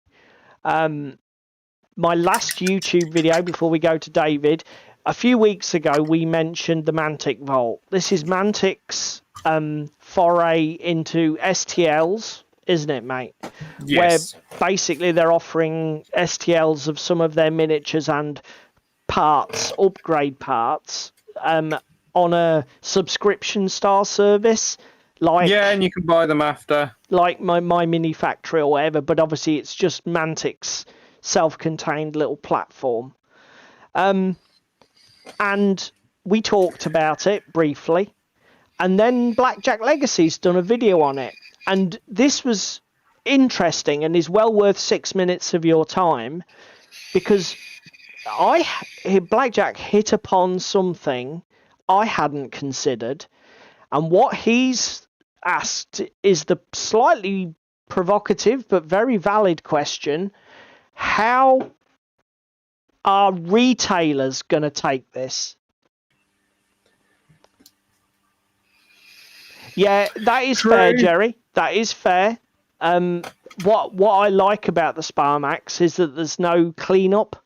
My last YouTube video, before we go to David, a few weeks ago we mentioned the Mantic Vault. This is Mantic's foray into STLs, isn't it, mate? Yes. Where basically they're offering STLs of some of their miniatures and parts, upgrade parts, on a subscription style service. And you can buy them after. Like my Mini Factory or whatever, but obviously it's just Mantic's self-contained little platform. And we talked about it briefly. And then Blackjack Legacy's done a video on it. And this was interesting and is well worth 6 minutes of your time, because Blackjack hit upon something I hadn't considered. And what he's asked is the slightly provocative but very valid question: how are retailers going to take this? Yeah, that is fair, Jerry. That is fair. What I like about the Sparmax is that there's no cleanup,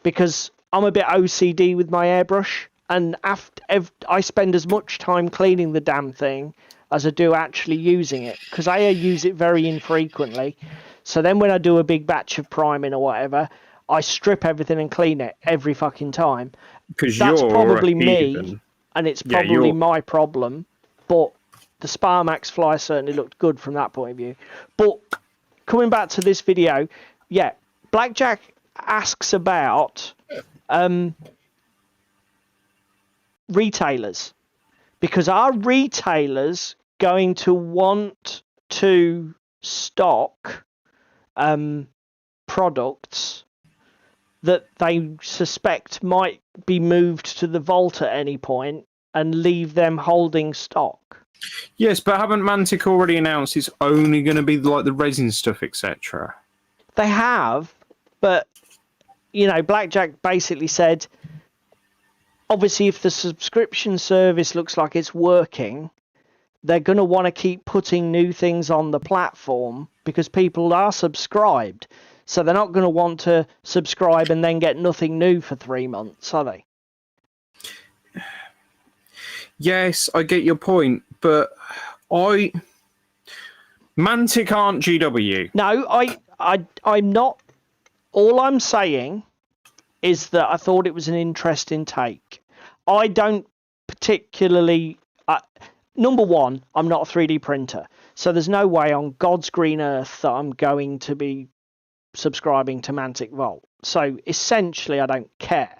because I'm a bit OCD with my airbrush, and I spend as much time cleaning the damn thing as I do actually using it, because I use it very infrequently. So then when I do a big batch of priming or whatever, I strip everything and clean it every fucking time. Because that's you're probably me, and it's probably my problem. But the Sparmax Fly certainly looked good from that point of view. But coming back to this video, yeah, Blackjack asks about retailers, because are retailers going to want to stock products that they suspect might be moved to the vault at any point and leave them holding stock? Yes, but haven't Mantic already announced it's only going to be like the resin stuff, etc.? They have, but Blackjack basically said, obviously, if the subscription service looks like it's working, they're going to want to keep putting new things on the platform, because people are subscribed. So they're not going to want to subscribe and then get nothing new for 3 months, are they? Yes, I get your point, but Mantic aren't GW. No, I'm not. All I'm saying is that I thought it was an interesting take. I don't particularly... number one, I'm not a 3D printer, so there's no way on God's green earth that I'm going to be subscribing to Mantic Vault. So essentially, I don't care.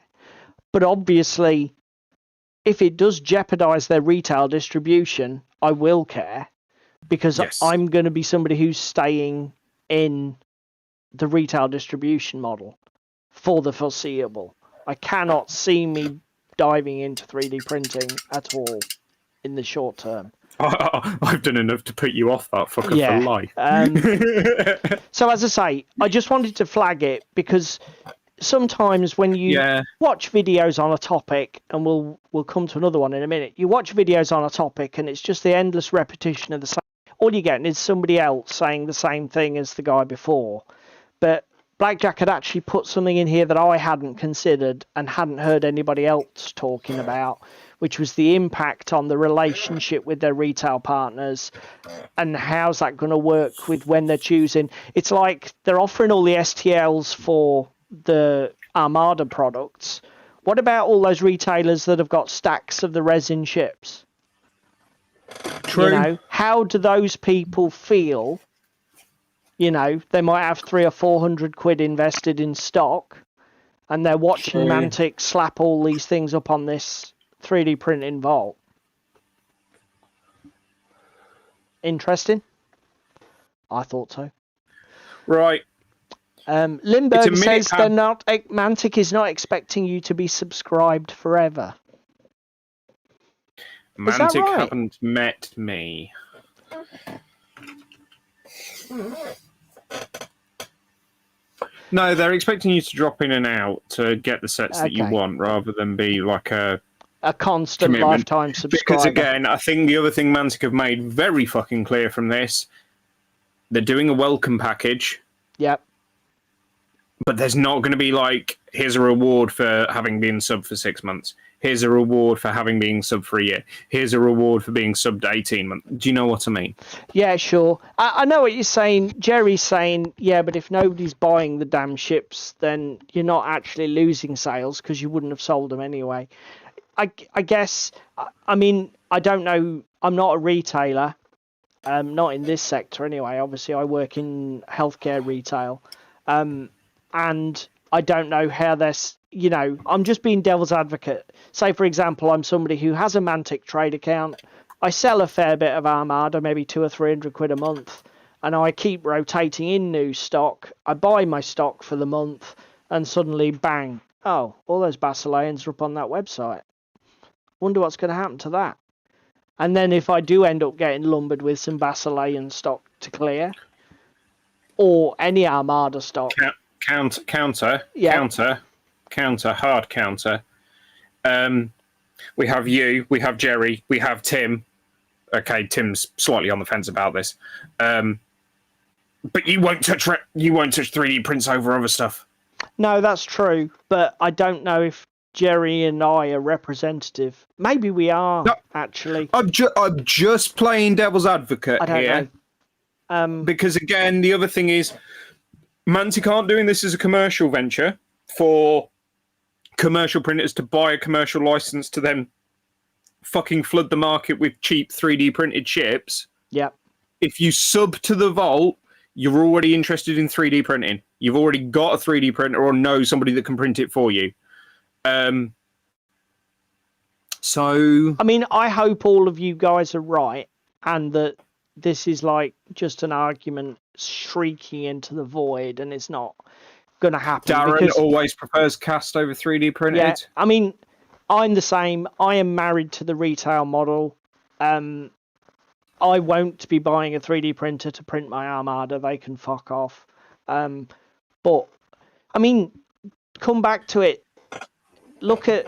But obviously, if it does jeopardize their retail distribution, I will care, because Yes. I'm going to be somebody who's staying in the retail distribution model for the foreseeable. I cannot see me diving into 3D printing at all in the short term. I've done enough to put you off that fucker for life. So as I say, I just wanted to flag it because sometimes when you watch videos on a topic, and we'll come to another one in a minute, you watch videos on a topic and it's just the endless repetition of the same. All you're getting is somebody else saying the same thing as the guy before. But Blackjack had actually put something in here that I hadn't considered and hadn't heard anybody else talking about, which was the impact on the relationship with their retail partners and how's that going to work with when they're choosing. It's like they're offering all the STLs for the Armada products. What about all those retailers that have got stacks of the resin ships? True. You know, how do those people feel? You know, they might have 300 or 400 quid invested in stock, and they're watching Mantic slap all these things up on this 3D printing vault. Interesting. I thought so. Right. Limburg says they're not. Mantic is not expecting you to be subscribed forever. Mantic haven't met me. No, they're expecting you to drop in and out to get the sets that you want, rather than be like a constant commitment. Lifetime subscriber. Because again, I think the other thing Mantic have made very fucking clear from this, they're doing a welcome package. Yep. But there's not going to be like, here's a reward for having been sub for 6 months. Here's a reward for having been sub for a year. Here's a reward for being subbed 18 months. Do you know what I mean? Yeah, sure. I know what you're saying. Jerry's saying, yeah, but if nobody's buying the damn ships, then you're not actually losing sales because you wouldn't have sold them anyway. I guess, I mean, I don't know. I'm not a retailer. Not in this sector anyway. Obviously, I work in healthcare retail. And I don't know how this, you know, I'm just being devil's advocate. Say, for example, I'm somebody who has a Mantic trade account. I sell a fair bit of Armada, maybe 200 or 300 quid a month, and I keep rotating in new stock. I buy my stock for the month, and suddenly, bang, oh, all those Basileans are up on that website. Wonder what's going to happen to that. And then if I do end up getting lumbered with some Basilean stock to clear, or any Armada stock... Counter, hard counter. We have you, we have Jerry, we have Tim. Okay, Tim's slightly on the fence about this. But you won't touch 3D prints over other stuff. No, that's true. But I don't know if Jerry and I are representative. Maybe we are, actually. I'm just playing devil's advocate here. Because again, the other thing is, Mantic aren't doing this as a commercial venture for commercial printers to buy a commercial license to then fucking flood the market with cheap 3D printed ships. Yep. If you sub to the vault, you're already interested in 3D printing. You've already got a 3D printer or know somebody that can print it for you. So... I mean, I hope all of you guys are right and that this is like just an argument shrieking into the void and it's not going to happen. Darren always prefers cast over 3D printed. Yeah, I mean, I'm the same. I am married to the retail model. I won't be buying a 3D printer to print my Armada. They can fuck off. But, I mean, come back to it. Look at...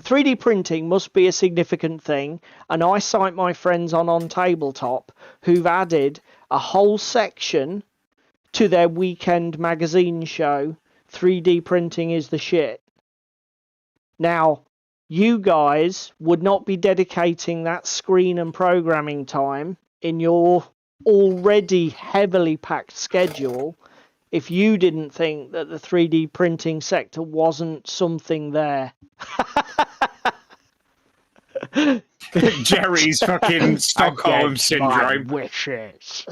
3D printing must be a significant thing, and I cite my friends on OnTableTop who've added a whole section to their weekend magazine show, 3D printing is the shit. Now, you guys would not be dedicating that screen and programming time in your already heavily packed schedule if you didn't think that the 3D printing sector wasn't something there. Jerry's fucking Stockholm syndrome. Wishes.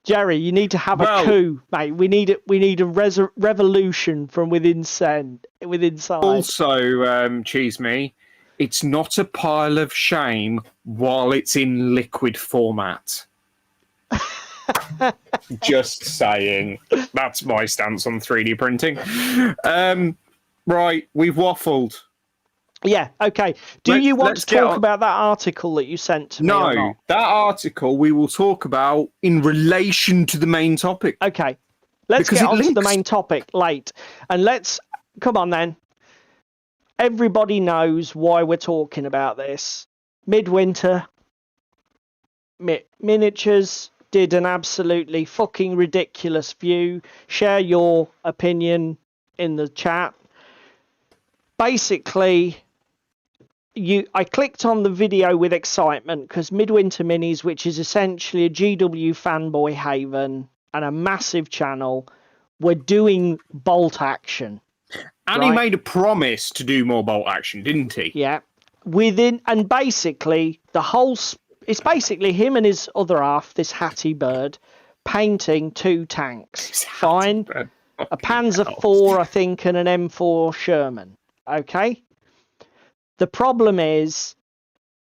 Jerry, you need to have a coup, mate. We need a revolution from inside. Also, Cheese Me, it's not a pile of shame while it's in liquid format. Just saying. That's my stance on 3D printing. Right, we've waffled. Yeah, okay. Do you want to talk about that article that you sent to me or not? No, that article we will talk about in relation to the main topic. Okay, let's get on to the main topic late. And come on then. Everybody knows why we're talking about this. Midwinter Miniatures did an absolutely fucking ridiculous view. Share your opinion in the chat. Basically, I clicked on the video with excitement because Midwinter Minis, which is essentially a GW fanboy haven and a massive channel, were doing bolt action. And he made a promise to do more bolt action, didn't he? Yeah. And basically, it's basically him and his other half, this Hattie bird, painting 2 tanks. Fine. A Panzer IV, I think, and an M4 Sherman. Okay? The problem is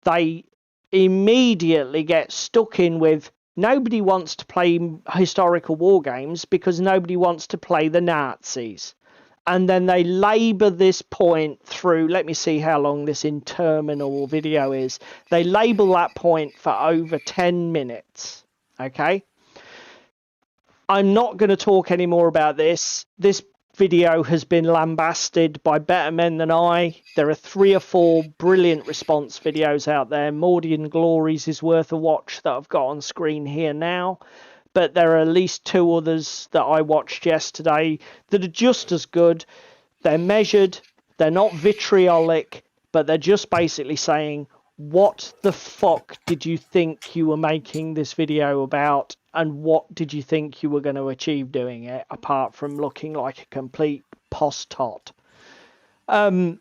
they immediately get stuck in with nobody wants to play historical war games because nobody wants to play the Nazis. And then they labour this point through, let me see how long this interminable video is. They label that point for over 10 minutes. Okay? I'm not going to talk any more about this. This video has been lambasted by better men than I. There are 3 or 4 brilliant response videos out there. Mordian Glories is worth a watch that I've got on screen here now. But there are at least 2 others that I watched yesterday that are just as good. They're measured. They're not vitriolic, but they're just basically saying, what the fuck did you think you were making this video about? And what did you think you were going to achieve doing it, apart from looking like a complete post-tot? But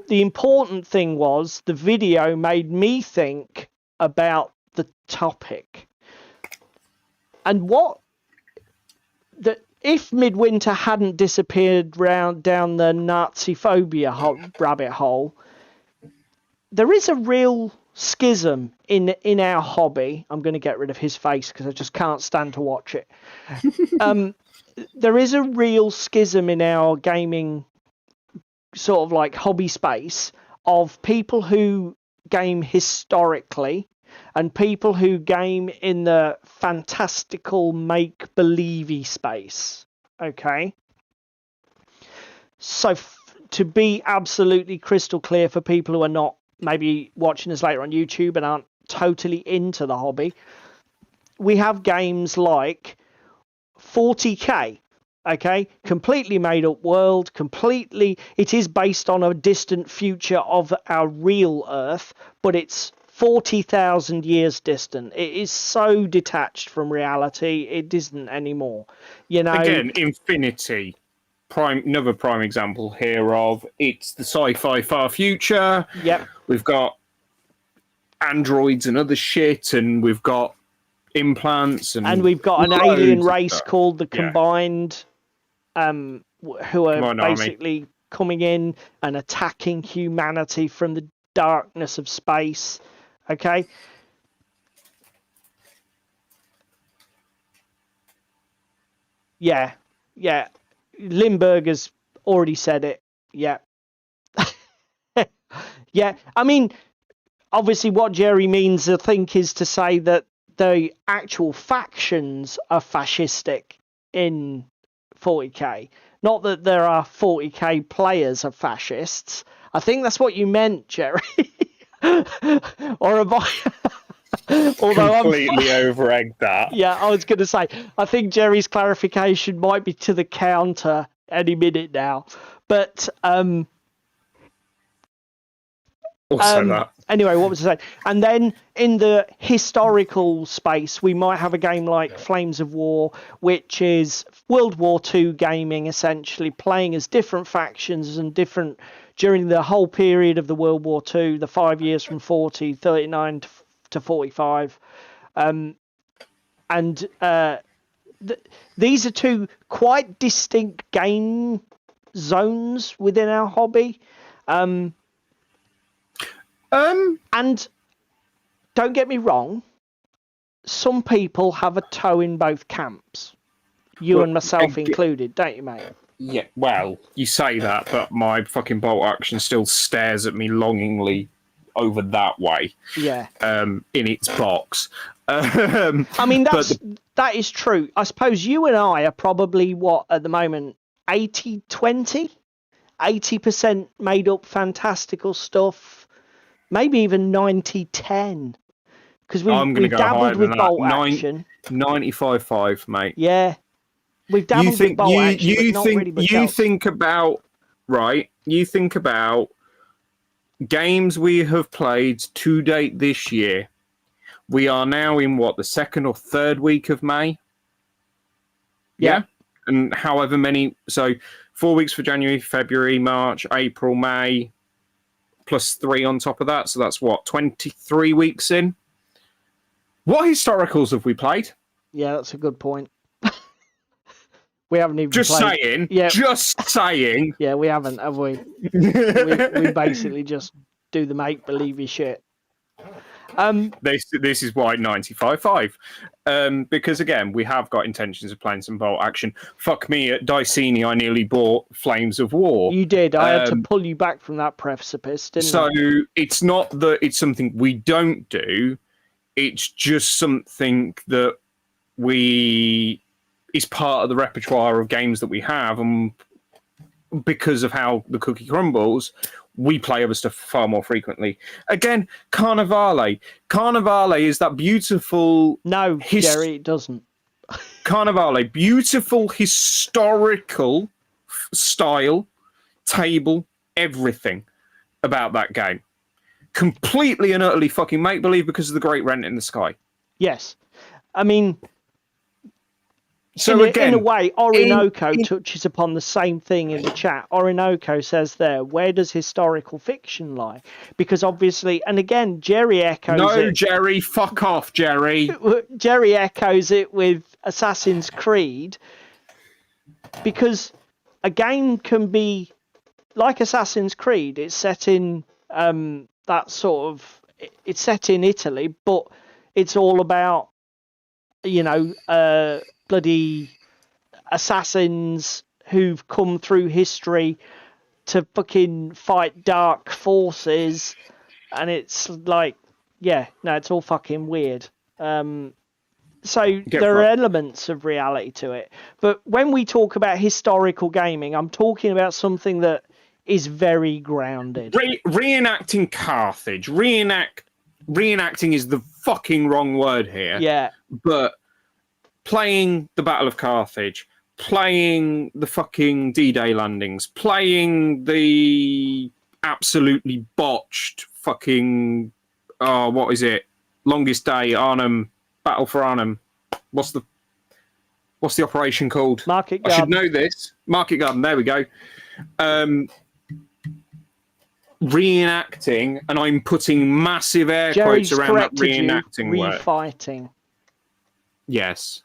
the important thing was the video made me think about the topic. And if Midwinter hadn't disappeared down the Nazi phobia rabbit hole, there is a real schism in our hobby. I'm going to get rid of his face because I just can't stand to watch it. There is a real schism in our gaming sort of like hobby space of people who game historically and people who game in the fantastical make-believey space. Okay? So to be absolutely crystal clear for people who are not maybe watching us later on YouTube and aren't totally into the hobby, we have games like 40k, okay? Completely made up world, it is based on a distant future of our real Earth, but it's 40,000 years distant. It is so detached from reality, it isn't anymore. You know, again, Infinity, another prime example here of it's the sci-fi far future. Yep. We've got androids and other shit, and we've got implants, and we've got an alien race called the Combined, who are basically coming in and attacking humanity from the darkness of space. Okay. Yeah. Lindbergh has already said it. Yeah. Yeah. I mean, obviously what Jerry means, I think, is to say that the actual factions are fascistic in 40k. Not that there are 40k players of fascists. I think that's what you meant, Jerry. Or have I... Although Completely over-egged that. yeah, I was going to say, I think Jerry's clarification might be to the counter any minute now. But Also that. anyway, what was I saying? And then in the historical space, we might have a game like Flames of War, which is World War II gaming, essentially playing as different factions and different during the whole period of the World War II, the 5 years from 39 to 45. These are two quite distinct game zones within our hobby. And don't get me wrong, some people have a toe in both camps. You and myself included, don't you, mate? Yeah, well, you say that, but my fucking bolt action still stares at me longingly over that way. Yeah. In its box. I mean, that is true. I suppose you and I are probably, what, at the moment, 80-20? 80% made up fantastical stuff. Maybe even 90-10. Because we've dabbled with bolt action. 95-5, mate. Yeah. We've dabbled with bolt action, but not really much else. Think about games we have played to date this year. We are now in, what, the second or third week of May? Yeah. And however many... So 4 weeks for January, February, March, April, May... plus 3 on top of that, so that's what, 23 weeks in? What historicals have we played? Yeah, that's a good point. We haven't even just played. Saying. Yeah. Just saying. Yeah, we haven't, have we? we basically just do the make-believe shit. This is why 95-5. Because, again, we have got intentions of playing some bolt action. Fuck me, at Dicini, I nearly bought Flames of War. You did. I had to pull you back from that precipice, didn't I? So it's not that it's something we don't do. It's just something that is part of the repertoire of games that we have. And because of how the cookie crumbles, we play other stuff far more frequently. Again, Carnivale. Carnivale is that beautiful... No, Jerry, it doesn't. Carnivale, beautiful historical style, table, everything about that game. Completely and utterly fucking make-believe because of the Great Rent in the Sky. Yes. I mean... So in a way, Orinoco touches upon the same thing in the chat. Orinoco says there, where does historical fiction lie? Because obviously, and again, Jerry echoes it. No, Jerry, fuck off, Jerry. Jerry echoes it with Assassin's Creed. Because a game can be, like Assassin's Creed, it's set in that sort of, it's set in Italy, but it's all about, bloody assassins who've come through history to fucking fight dark forces, and it's like, it's all fucking weird. So there are elements of reality to it, but when we talk about historical gaming, I'm talking about something that is very grounded. Reenacting Carthage. Reenacting is the fucking wrong word here. Yeah, but playing the Battle of Carthage, playing the fucking D-Day landings, playing the absolutely botched fucking, what is it? Longest Day, Arnhem, Battle for Arnhem. What's the operation called? Market Garden. I should know this. Market Garden, there we go. Reenacting, and I'm putting massive air quotes around that reenacting word. Refighting. Yes.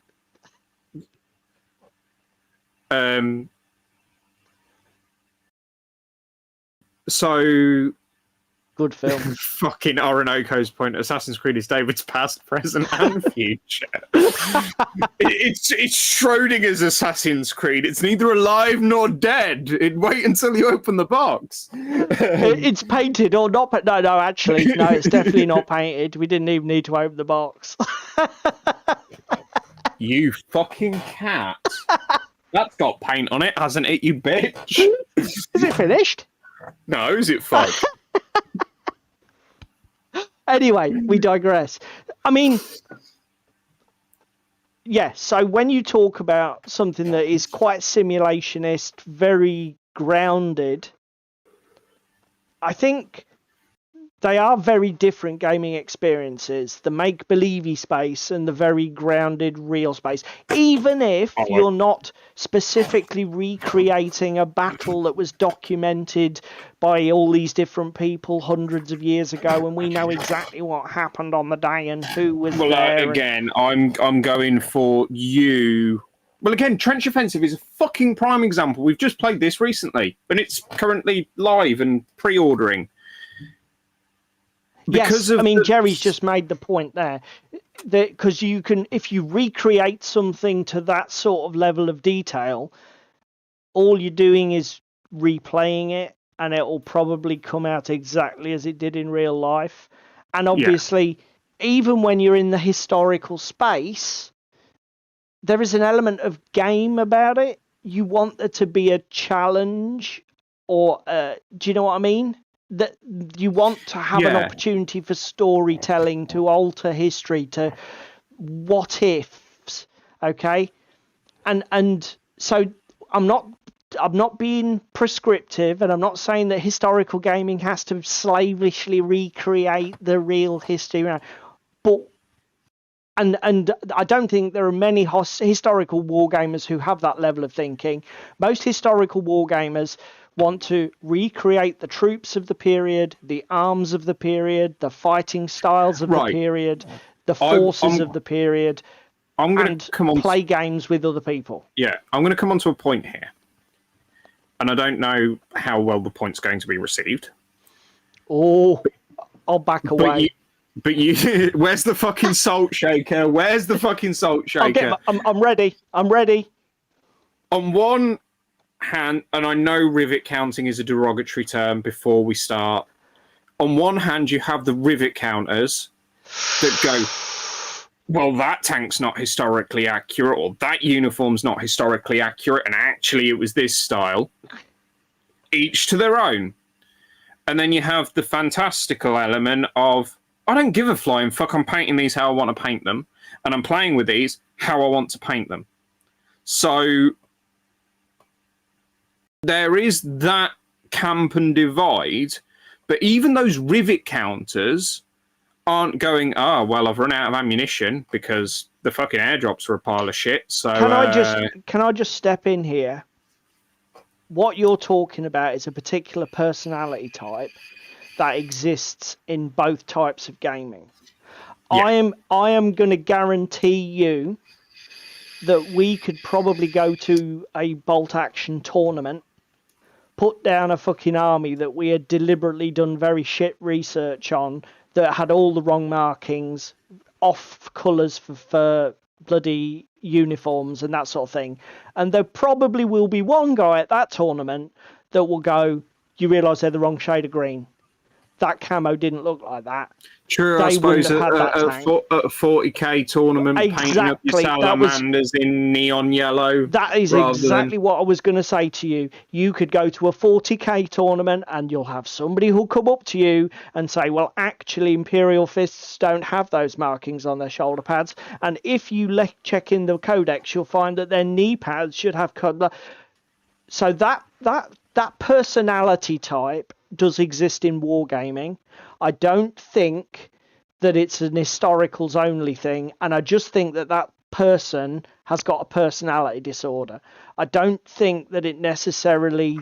So good film. Fucking Orinoco's point. Assassin's Creed is David's past, present, and future. It's Schrodinger's Assassin's Creed. It's neither alive nor dead. Wait until you open the box. It's painted or not? But no, actually, no. It's definitely not painted. We didn't even need to open the box. You fucking cat. That's got paint on it, hasn't it, you bitch? Is it finished? No, is it fuck? Anyway, we digress. I mean, yeah, so when you talk about something that is quite simulationist, very grounded, I think they are very different gaming experiences, the make-believey space and the very grounded real space. Even if you're not specifically recreating a battle that was documented by all these different people hundreds of years ago, and we know exactly what happened on the day and who was there. Again, I'm going for you. Well, again, Trench Offensive is a fucking prime example. We've just played this recently, and it's currently live and pre-ordering. Yes, I mean, Jerry's just made the point there, that because you can, if you recreate something to that sort of level of detail, all you're doing is replaying it, and it will probably come out exactly as it did in real life. And obviously, even when you're in the historical space, there is an element of game about it. You want there to be a challenge, or do you know what I mean? That you want to have an opportunity for storytelling, to alter history, to what ifs, okay? And so I'm not being prescriptive, and I'm not saying that historical gaming has to slavishly recreate the real history, but and I don't think there are many historical wargamers who have that level of thinking. Most historical wargamers want to recreate the troops of the period, the arms of the period, the fighting styles of the period, the forces of the period, and play games with other people. Yeah, I'm going to come on to a point here. And I don't know how well the point's going to be received. Oh, I'll back away. But you, where's the fucking salt shaker? Where's the fucking salt shaker? I'm ready. I'm ready. On one hand, and I know rivet counting is a derogatory term before we start. On one hand, you have the rivet counters that go, well, that tank's not historically accurate, or that uniform's not historically accurate, and actually it was this style. Each to their own. And then you have the fantastical element of, I don't give a flying fuck, I'm painting these how I want to paint them, and I'm playing with these how I want to paint them. So there is that camp and divide, but even those rivet counters aren't going, well, I've run out of ammunition because the fucking airdrops are a pile of shit. So can I just step in here? What you're talking about is a particular personality type that exists in both types of gaming. Yeah. I am going to guarantee you that we could probably go to a bolt action tournament, put down a fucking army that we had deliberately done very shit research on, that had all the wrong markings, off colours for bloody uniforms and that sort of thing. And there probably will be one guy at that tournament that will go, you realise they're the wrong shade of green. That camo didn't look like that. True, I suppose a 40k tournament, painting up your salamanders in neon yellow. That is exactly what I was going to say to you. You could go to a 40k tournament and you'll have somebody who'll come up to you and say, well, actually, Imperial Fists don't have those markings on their shoulder pads. And if you check in the codex, you'll find that their knee pads should have colour. So that personality type does exist in wargaming. I don't think that it's an historicals only thing, and I just think that person has got a personality disorder. I don't think that it necessarily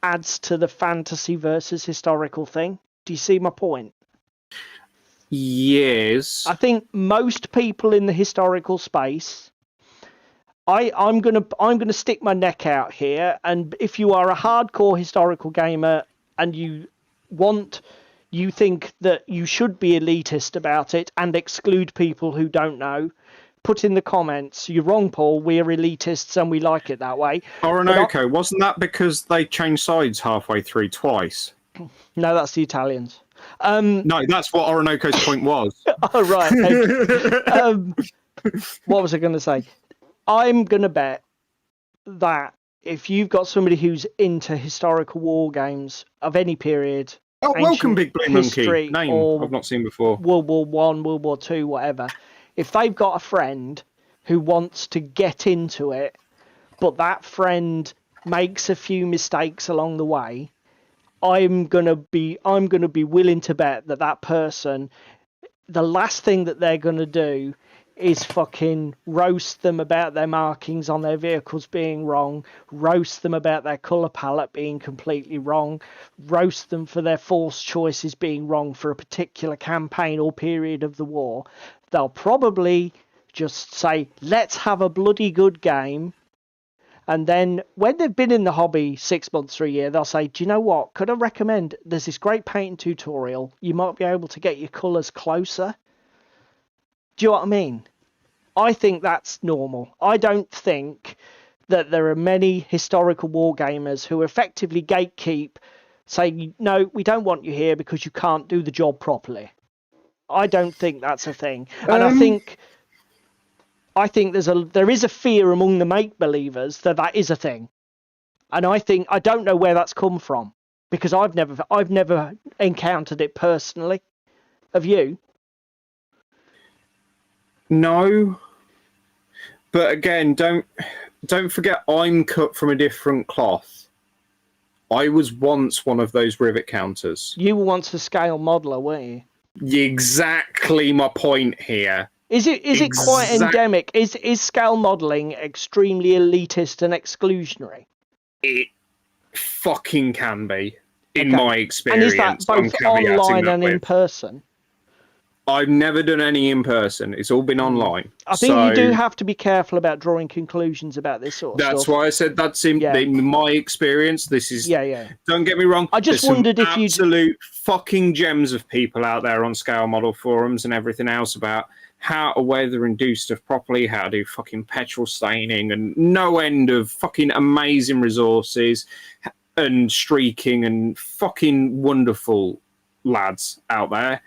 adds to the fantasy versus historical thing. Do you see my point? Yes. I think most people in the historical space, I'm gonna stick my neck out here, and if you are a hardcore historical gamer and you think that you should be elitist about it and exclude people who don't know, put in the comments, you're wrong, Paul, we're elitists and we like it that way. Orinoco, wasn't that because they changed sides halfway through twice? No, that's the Italians. No, that's what Orinoco's point was. Oh, right. What was I going to say? I'm going to bet that if you've got somebody who's into historical war games of any period, Oh, welcome, ancient Big Blue history Monkey. Name or I've not seen before. World War One, World War Two, whatever, if they've got a friend who wants to get into it, but that friend makes a few mistakes along the way, I'm gonna be willing to bet that that person, the last thing that they're gonna do is fucking roast them about their markings on their vehicles being wrong, roast them about their colour palette being completely wrong, roast them for their force choices being wrong for a particular campaign or period of the war. They'll probably just say, let's have a bloody good game. And then when they've been in the hobby 6 months or a year, they'll say, do you know what? Could I recommend, there's this great painting tutorial. You might be able to get your colours closer. Do you know what I mean? I think that's normal. I don't think that there are many historical wargamers who effectively gatekeep, saying, no, we don't want you here because you can't do the job properly. I don't think that's a thing. And I think there is a fear among the make-believers that is a thing. And I don't know where that's come from, because I've never encountered it personally. Have you? No, but again, don't forget, I'm cut from a different cloth. I was once one of those rivet counters. You were once a scale modeler, weren't you? Exactly my point here. Is it quite endemic? Is scale modelling extremely elitist and exclusionary? It fucking can be, in my experience. And is that both online and in person? I've never done any in person. It's all been online. I think you do have to be careful about drawing conclusions about this sort of stuff. That's why I said that's in my experience. This is Don't get me wrong. I just wondered if you absolute fucking gems of people out there on scale model forums and everything else about how to weather and do stuff properly, how to do fucking petrol staining, and no end of fucking amazing resources and streaking and fucking wonderful lads out there.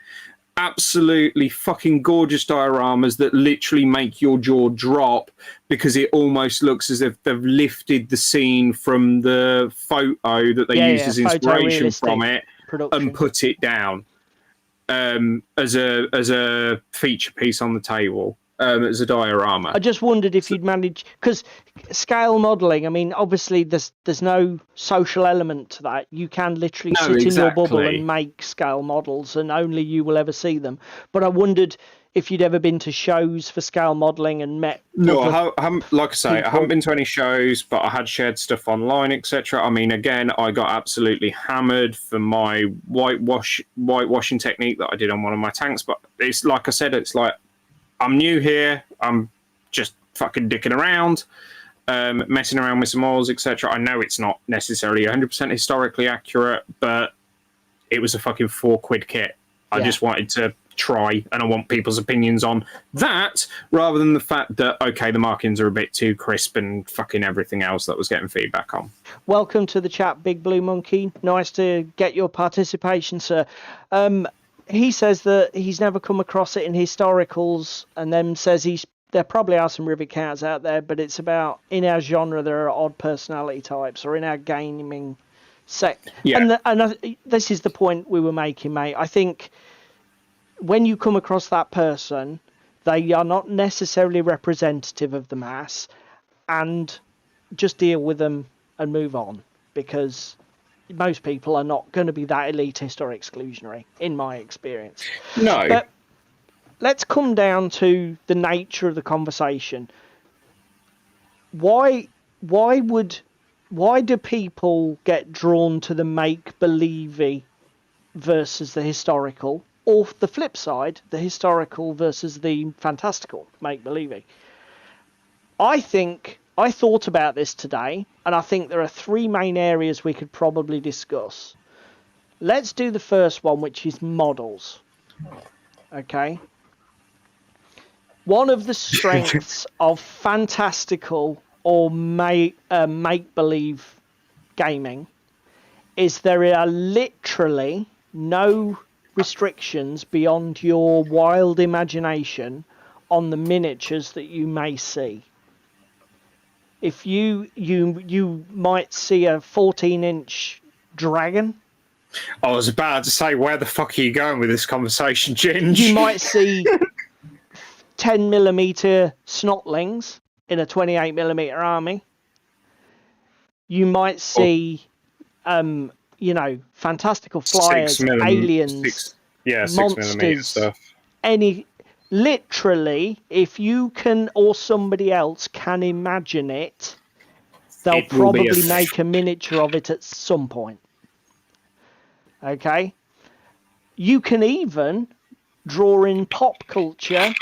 Absolutely fucking gorgeous dioramas that literally make your jaw drop, because it almost looks as if they've lifted the scene from the photo that they used as inspiration from it and put it down as a feature piece on the table. As a diorama. I just wondered if you'd manage, because scale modelling, I mean, obviously there's no social element to that. You can literally sit in your bubble and make scale models, and only you will ever see them. But I wondered if you'd ever been to shows for scale modelling and met. No, I haven't. Like I say, I haven't been to any shows, but I had shared stuff online, etc. I mean, again, I got absolutely hammered for my whitewashing technique that I did on one of my tanks. But it's like I said, it's like, I'm new here. I'm just fucking dicking around, messing around with some oils, etc. I know it's not necessarily 100% historically accurate, but it was a fucking £4 kit. I just wanted to try, and I want people's opinions on that rather than the fact that, okay, the markings are a bit too crisp and fucking everything else that was getting feedback on. Welcome to the chat, Big Blue Monkey. Nice to get your participation, sir. He says that he's never come across it in historicals, and then says there probably are some rivet counters out there, but it's about, in our genre, there are odd personality types, or in our gaming set. Yeah. And this is the point we were making, mate. I think when you come across that person, they are not necessarily representative of the mass, and just deal with them and move on, because most people are not going to be that elitist or exclusionary, in my experience. No. But let's come down to the nature of the conversation. Why do people get drawn to the make-believe versus the historical, or the flip side, the historical versus the fantastical make-believe? I thought about this today, and I think there are three main areas we could probably discuss. Let's do the first one, which is models. Okay. One of the strengths of fantastical or make-believe gaming is there are literally no restrictions beyond your wild imagination on the miniatures that you may see. If you might see a 14-inch dragon I was about to say, where the fuck are you going with this conversation, Ginge? You might see 10mm snotlings in a 28mm army. You might see, fantastical flyers, 6mm, aliens, 6mm monsters, stuff. literally, if you can or somebody else can imagine it, they'll It will be probably make a miniature of it at some point. Okay? You can even draw in pop culture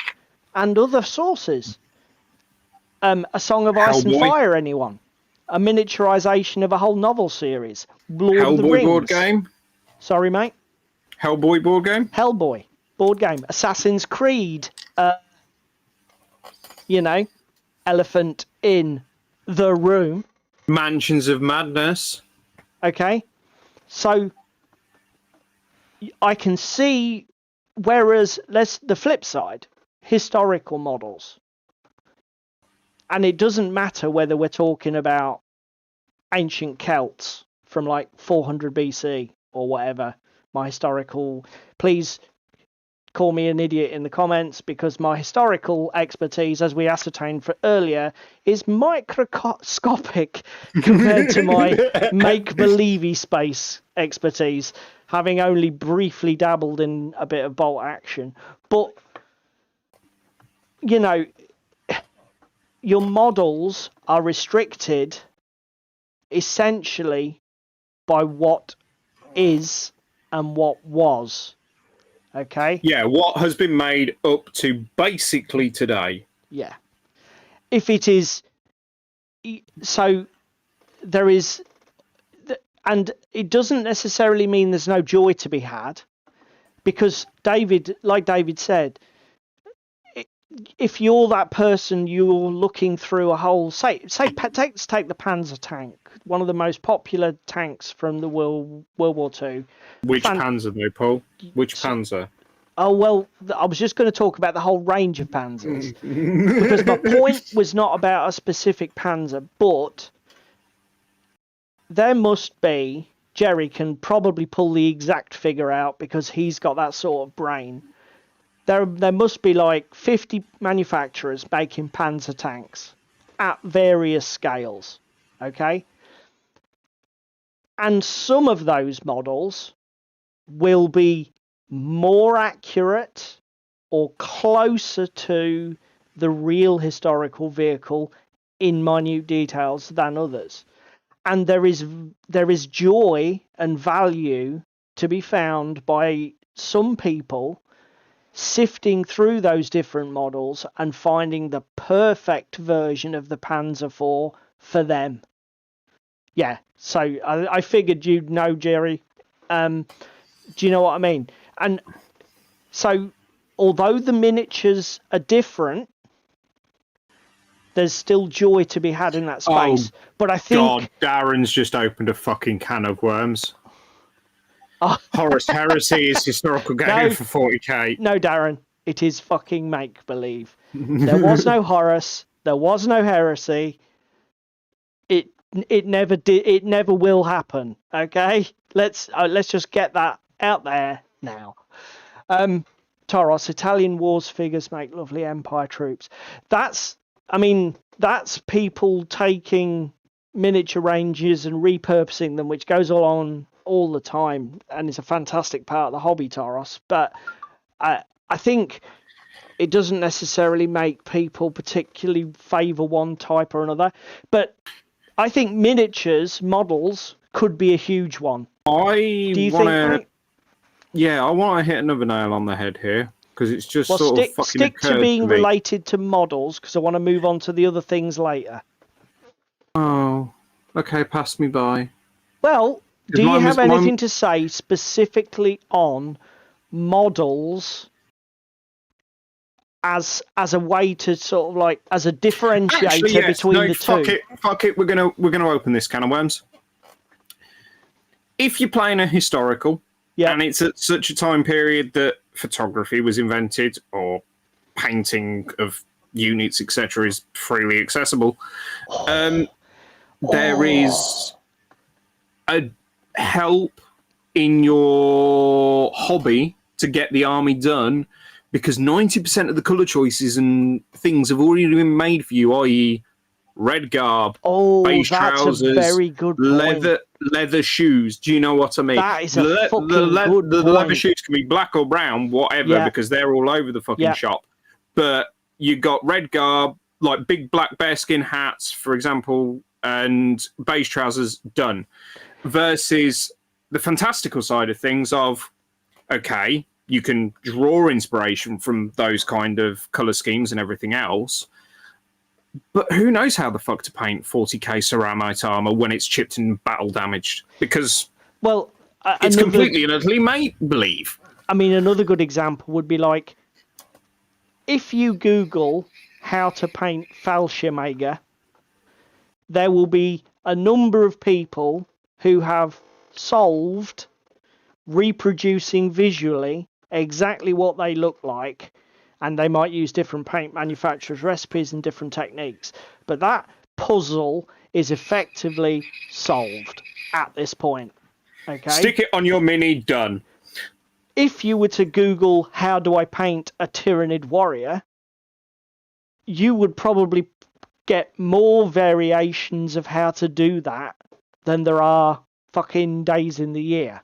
and other sources. A Song of Ice and Hellboy. Fire, anyone? A miniaturization of a whole novel series. Lord of the Hellboy Rings. board game. Sorry, mate. Hellboy board game. Hellboy board game. Assassin's Creed. Elephant in the Room. Mansions of Madness. Okay, so I can see, whereas the flip side, historical models, and it doesn't matter whether we're talking about ancient Celts from like 400 BC or whatever. My historical, please call me an idiot in the comments, because my historical expertise, as we ascertained for earlier, is microscopic compared to my make-believe-y space expertise, having only briefly dabbled in a bit of bolt action. But, your models are restricted essentially by what is and what was. Okay? Yeah, what has been made up to basically today. Yeah. If it is... So, there is... And it doesn't necessarily mean there's no joy to be had, because like David said, if you're that person, you're looking through a whole... Let's take the Panzer tank, one of the most popular tanks from the World War II. Which Panzer, though, Paul? Which Panzer? Oh, well, I was just going to talk about the whole range of Panzers. Because my point was not about a specific Panzer, but there must be... Jerry can probably pull the exact figure out because he's got that sort of brain. There must be like 50 manufacturers making Panzer tanks at various scales, okay? And some of those models will be more accurate or closer to the real historical vehicle in minute details than others. And there is joy and value to be found by some people sifting through those different models and finding the perfect version of the Panzer IV for them. Yeah, so I figured you'd know, Jerry. Do you know what I mean? And so, although the miniatures are different, there's still joy to be had in that space. Oh, but I think... God, Darren's just opened a fucking can of worms. Oh. Horus Heresy is historical game for 40k. No, Darren, it is fucking make-believe. There was no Horus. There was no Heresy. It never did. It never will happen. Okay, let's just get that out there now. Taros, Italian wars figures make lovely Empire troops. That's people taking miniature ranges and repurposing them, which goes on all the time, and it's a fantastic part of the hobby, Taros. But I think it doesn't necessarily make people particularly favour one type or another. But I think miniatures, models, could be a huge one. I want to hit another nail on the head here, because it's just stick to being related to models, because I want to move on to the other things later. Oh, okay, pass me by. Well, do you have anything to say specifically on models as a way to sort of like as a differentiator between the two? Fuck it. We're gonna open this can of worms. If you're playing a historical, and it's at such a time period that photography was invented, or painting of units, etc., is freely accessible, there is a help in your hobby to get the army done, because 90% of the colour choices and things have already been made for you, i.e. red garb, beige that's trousers, a very good point. leather shoes. Do you know what I mean? That is a fucking good the point. leather shoes can be black or brown, whatever, because they're all over the fucking shop. But you got red garb, like big black bearskin hats, for example, and beige trousers, done. Versus the fantastical side of things of, okay, you can draw inspiration from those kind of colour schemes and everything else, but who knows how the fuck to paint 40k ceramite armour when it's chipped and battle damaged? Because it's completely and utterly make-believe. I mean, another good example would be like, if you Google how to paint Fallschirmjäger, there will be a number of people who have solved reproducing visually exactly what they look like, and they might use different paint manufacturers' recipes and different techniques, but that puzzle is effectively solved at this point. Okay, stick it on your mini, done. If you were to Google how do I paint a Tyranid warrior, you would probably get more variations of how to do that than there are fucking days in the year.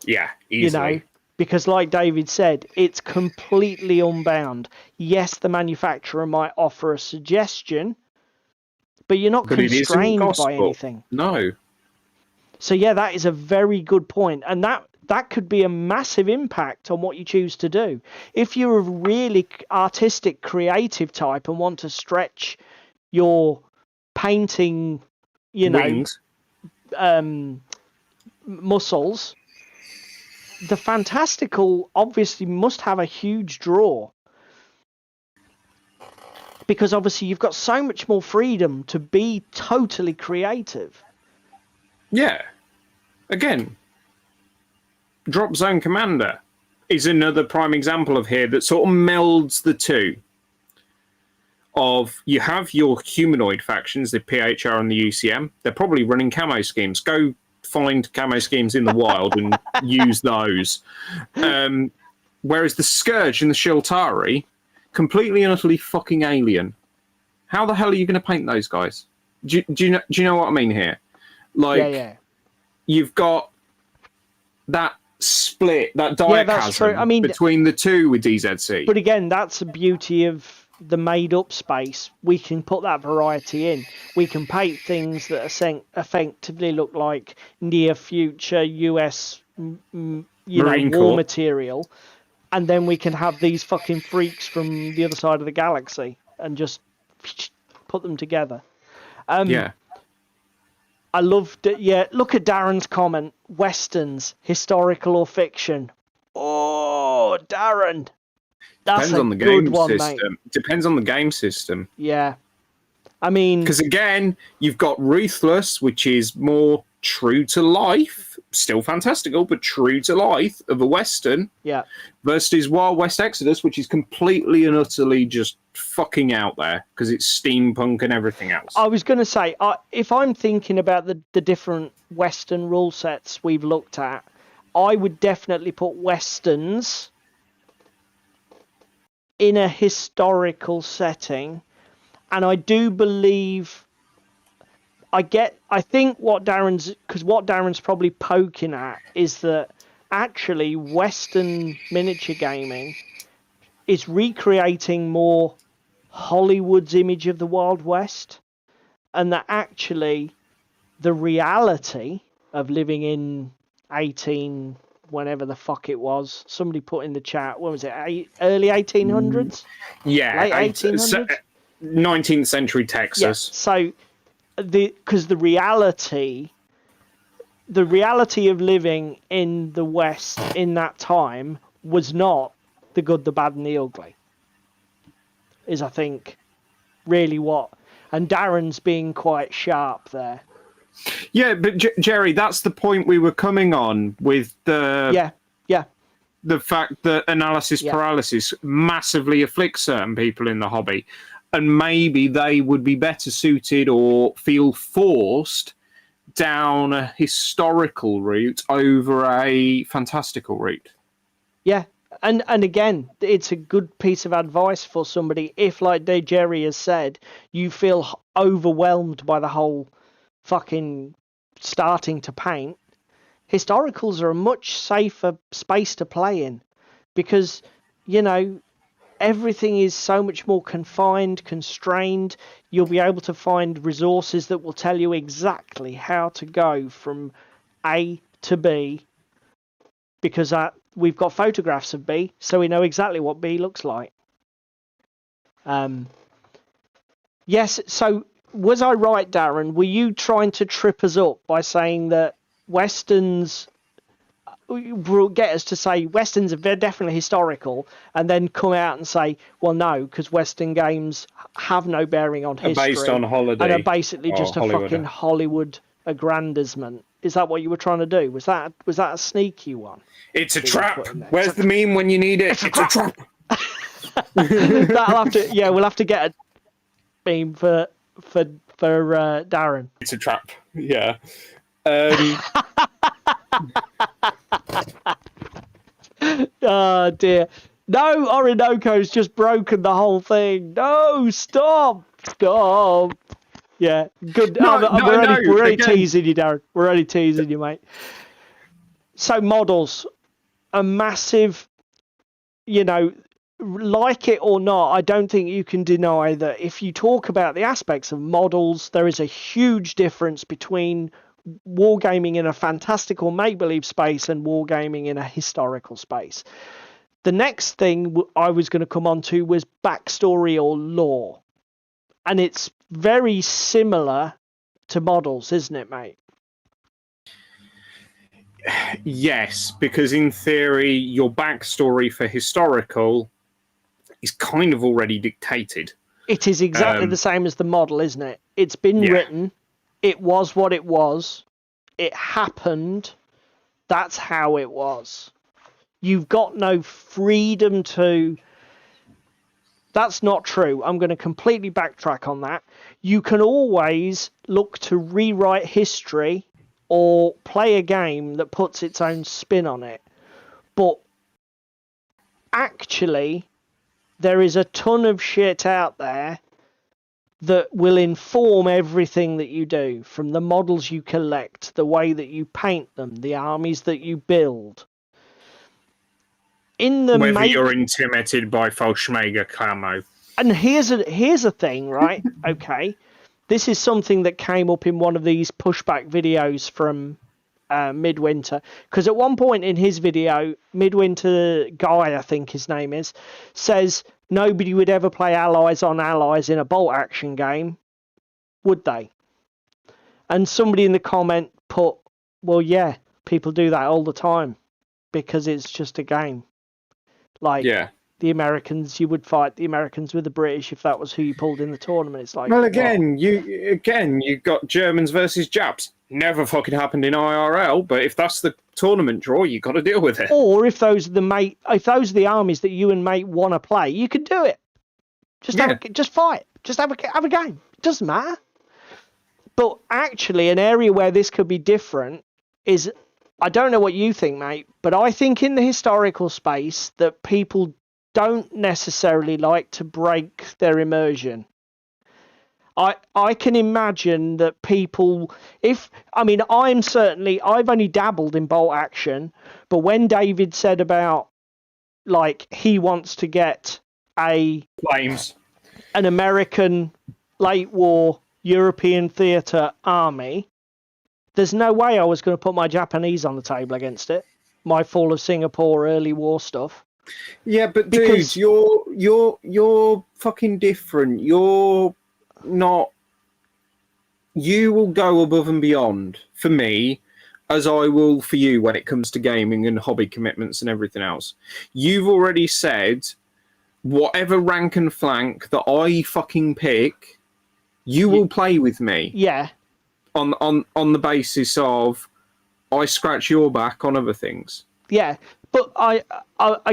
Yeah, easily. You know, because like David said, it's completely unbound. Yes, the manufacturer might offer a suggestion, but you're not constrained by anything. No. So yeah, that is a very good point. And that could be a massive impact on what you choose to do. If you're a really artistic, creative type and want to stretch your painting, muscles, the fantastical obviously must have a huge draw, because obviously you've got so much more freedom to be totally creative. Yeah. Again, Drop Zone Commander is another prime example of here that sort of melds the two. Of, you have your humanoid factions, the PHR and the UCM. They're probably running camo schemes. Go find camo schemes in the wild and use those. Whereas the Scourge and the Shiltari, completely and utterly fucking alien. How the hell are you going to paint those guys? Do you know what I mean here? Like, you've got that split, that diachasm between the two with DZC. But again, that's the beauty of the made-up space. We can put that variety in. We can paint things that effectively look like near-future US war material, and then we can have these fucking freaks from the other side of the galaxy and just put them together. I loved it. Yeah, look at Darren's comment. Westerns, historical or fiction? Oh, Darren. That's Depends on the game system. Depends on the game system. Yeah. I mean... Because again, you've got Ruthless, which is more true to life. Still fantastical, but true to life of a Western. Yeah. Versus Wild West Exodus, which is completely and utterly just fucking out there because it's steampunk and everything else. I was going to say, if I'm thinking about the different Western rule sets we've looked at, I would definitely put Westerns in a historical setting, and I do believe I think what Darren's probably poking at is that actually Western miniature gaming is recreating more Hollywood's image of the Wild West, and that actually the reality of living in 18 whenever the fuck it was. Somebody put in the chat, when was it? Early 1800s? Yeah, late 1800s? 19th century Texas. Yeah. So, because the reality of living in the West in that time was not the good, the bad, and the ugly. Is, I think, really what. And Darren's being quite sharp there. Yeah, but Jerry, that's the point we were coming on with the the fact that analysis paralysis massively afflicts certain people in the hobby, and maybe they would be better suited or feel forced down a historical route over a fantastical route. Yeah. And again, it's a good piece of advice for somebody if, like Jerry has said, you feel overwhelmed by the whole fucking starting to paint. Historicals are a much safer space to play in because, you know, everything is so much more confined, constrained. You'll be able to find resources that will tell you exactly how to go from A to B because we've got photographs of B, so we know exactly what B looks like. Yes, so was I right, Darren? Were you trying to trip us up by saying that Westerns will get us to say Westerns are definitely historical and then come out and say, well, no, because Western games have no bearing on history. Based on holiday. And are basically just a Hollywood. Fucking Hollywood aggrandizement. Is that what you were trying to do? Was that a sneaky one? It's a trap. Where's the meme when you need it? It's a trap. We'll have to get a meme for Darren. It's a trap. Yeah. Oh dear. No, Orinoco's just broken the whole thing. No, stop. Yeah, good. We're only teasing you, Darren. We're only teasing you, mate. So models, a massive, like it or not, I don't think you can deny that if you talk about the aspects of models, there is a huge difference between wargaming in a fantastical make-believe space and wargaming in a historical space. The next thing I was going to come on to was backstory or lore. And it's very similar to models, isn't it, mate? Yes, because in theory, your backstory for historical is kind of already dictated. It is exactly the same as the model, isn't it? It's been written. It was what it was. It happened. That's how it was. You've got no freedom to... That's not true. I'm going to completely backtrack on that. You can always look to rewrite history or play a game that puts its own spin on it. But actually, there is a ton of shit out there that will inform everything that you do, from the models you collect, the way that you paint them, the armies that you build. Whether you're intimidated by Volschmega camo. And here's a thing, right? Okay. This is something that came up in one of these pushback videos from Midwinter. Because at one point in his video, Midwinter Guy, I think his name is, says nobody would ever play allies on allies in a bolt action game, would they? And somebody in the comment put, well, yeah, people do that all the time because it's just a game. Like, the Americans, you would fight the Americans with the British if that was who you pulled in the tournament. It's like, well, you got Germans versus Japs. Never fucking happened in IRL, but if that's the tournament draw, you got to deal with it. Or if those are the armies that you and mate want to play, you can do it. Just fight. Just have a game. It doesn't matter. But actually, an area where this could be different is, I don't know what you think, mate, but I think in the historical space that people don't necessarily like to break their immersion. I can imagine that people, I've only dabbled in bolt action, but when David said about, like, he wants to get an American late war European theatre army, there's no way I was going to put my Japanese on the table against it. My Fall of Singapore early war stuff. Yeah, but dude, you're fucking different. You're not. You will go above and beyond for me, as I will for you when it comes to gaming and hobby commitments and everything else. You've already said whatever rank and flank that I fucking pick, you will play with me. Yeah. On the basis of I scratch your back on other things. Yeah, but I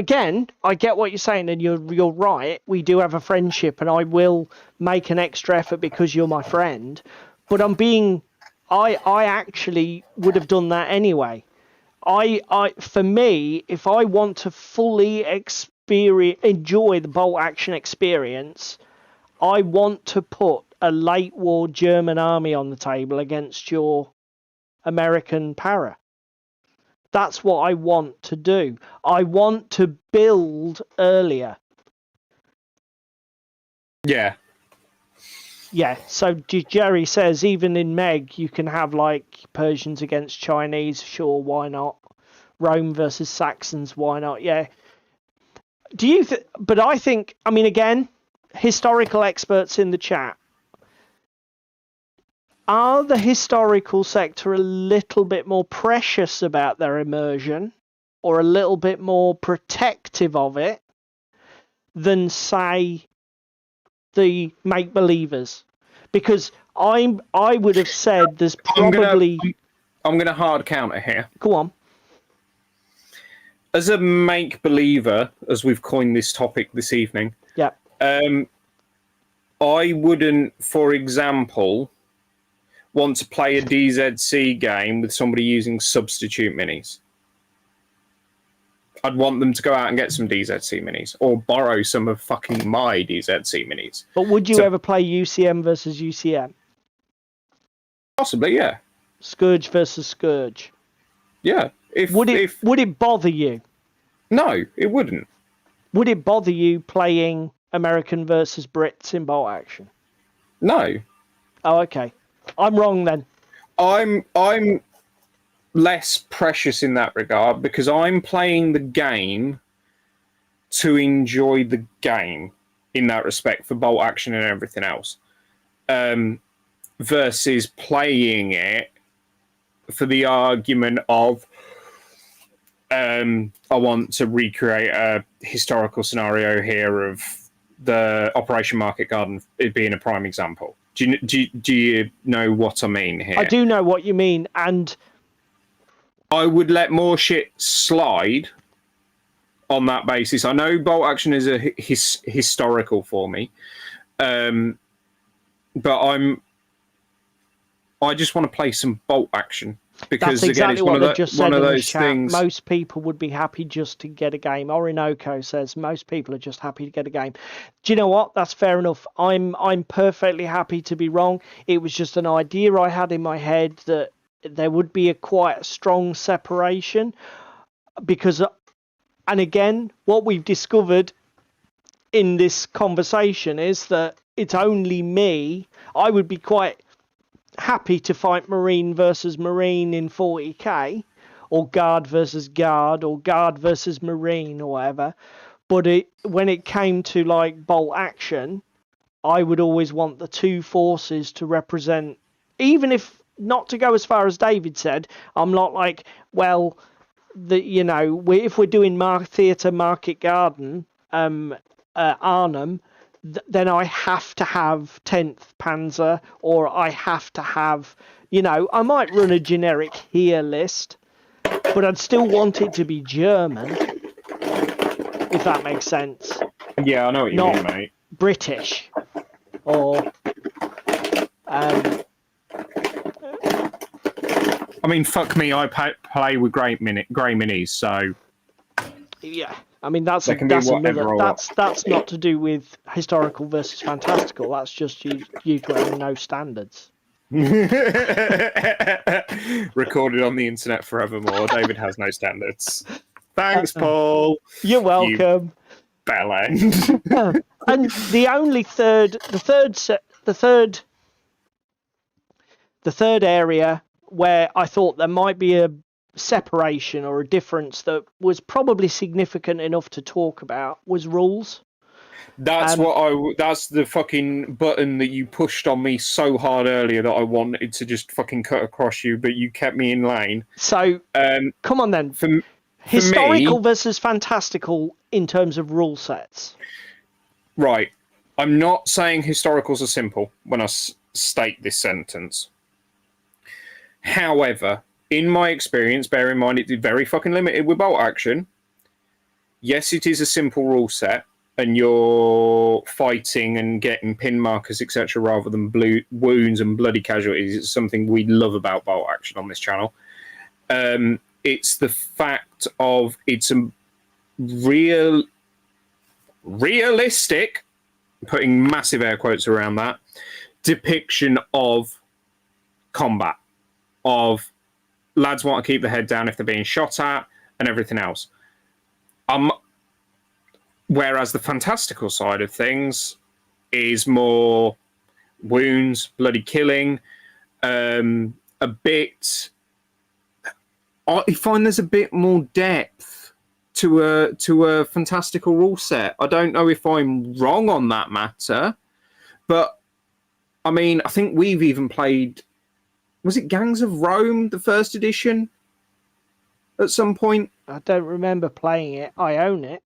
get what you're saying, and you're right. We do have a friendship, and I will make an extra effort because you're my friend. But I'm being I actually would have done that anyway. For me, if I want to fully enjoy the bolt action experience, I want to put a late war German army on the table against your American para. That's what I want to do. I want to build earlier. Yeah. Yeah, so Jerry says even in Meg you can have like Persians against Chinese. Sure, why not? Rome versus Saxons, why not? Yeah. Do you? But I think. I mean, again, historical experts in the chat. Are the historical sector a little bit more precious about their immersion, or a little bit more protective of it than, say, the make-believers? Because I would have said there's probably... I'm gonna hard counter here. Go on. As a make-believer, as we've coined this topic this evening, Yeah. I wouldn't, for example, want to play a DZC game with somebody using substitute minis. I'd want them to go out and get some DZC minis, or borrow some of fucking my DZC minis. But would you ever play UCM versus UCM? Possibly, yeah. Scourge versus Scourge? Yeah. Would it bother you? No, it wouldn't. Would it bother you playing American versus Brits in bolt action? No. Oh, okay. I'm wrong then. I'm less precious in that regard because I'm playing the game to enjoy the game in that respect for bolt action and everything else, versus playing it for the argument of I want to recreate a historical scenario here of the Operation Market Garden being a prime example. Do you know what I mean here? I do know what you mean, and I would let more shit slide on that basis. I know bolt action is a historical for me, but I just want to play some bolt action because that's exactly again, what they just said in the chat. things. Most people would be happy just to get a game. Orinoco says most people are just happy to get a game. Do you know what? That's fair enough. I'm perfectly happy to be wrong. It was just an idea I had in my head that there would be quite a strong separation because, and again, what we've discovered in this conversation is that it's only me. I would be quite happy to fight Marine versus Marine in 40k, or Guard versus Guard, or Guard versus Marine, or whatever. But when it came to like bolt action, I would always want the two forces to represent, even if not to go as far as David said. I'm not like, well, if we're doing Theatre Market Garden, Arnhem, then I have to have 10th Panzer, or I have to have, I might run a generic here list, but I'd still want it to be German, if that makes sense. Yeah, I know what you mean, mate. British, or I mean, fuck me, I play with grey minis, so yeah. I mean, that's not to do with historical versus fantastical. That's just you to having no standards. Recorded on the internet forevermore. David has no standards. Thanks, Paul. You're welcome. You bellend. And the third area where I thought there might be a separation or a difference that was probably significant enough to talk about was rules. That's that's the fucking button that you pushed on me so hard earlier that I wanted to just fucking cut across you, but you kept me in lane. So come on then. Historical versus fantastical in terms of rule sets. Right. I'm not saying historicals are simple when I state this sentence. However, in my experience, bear in mind it's very fucking limited with bolt action. Yes, it is a simple rule set, and you're fighting and getting pin markers, etc., rather than blue wounds and bloody casualties. It's something we love about bolt action on this channel. It's the fact of it's a realistic, putting massive air quotes around that, depiction of combat, of lads want to keep their head down if they're being shot at and everything else. Whereas the fantastical side of things is more wounds, bloody killing, a bit. I find there's a bit more depth to a fantastical rule set. I don't know if I'm wrong on that matter, but I mean, I think we've even played. Was it Gangs of Rome, the first edition? At some point, I don't remember playing it. I own it,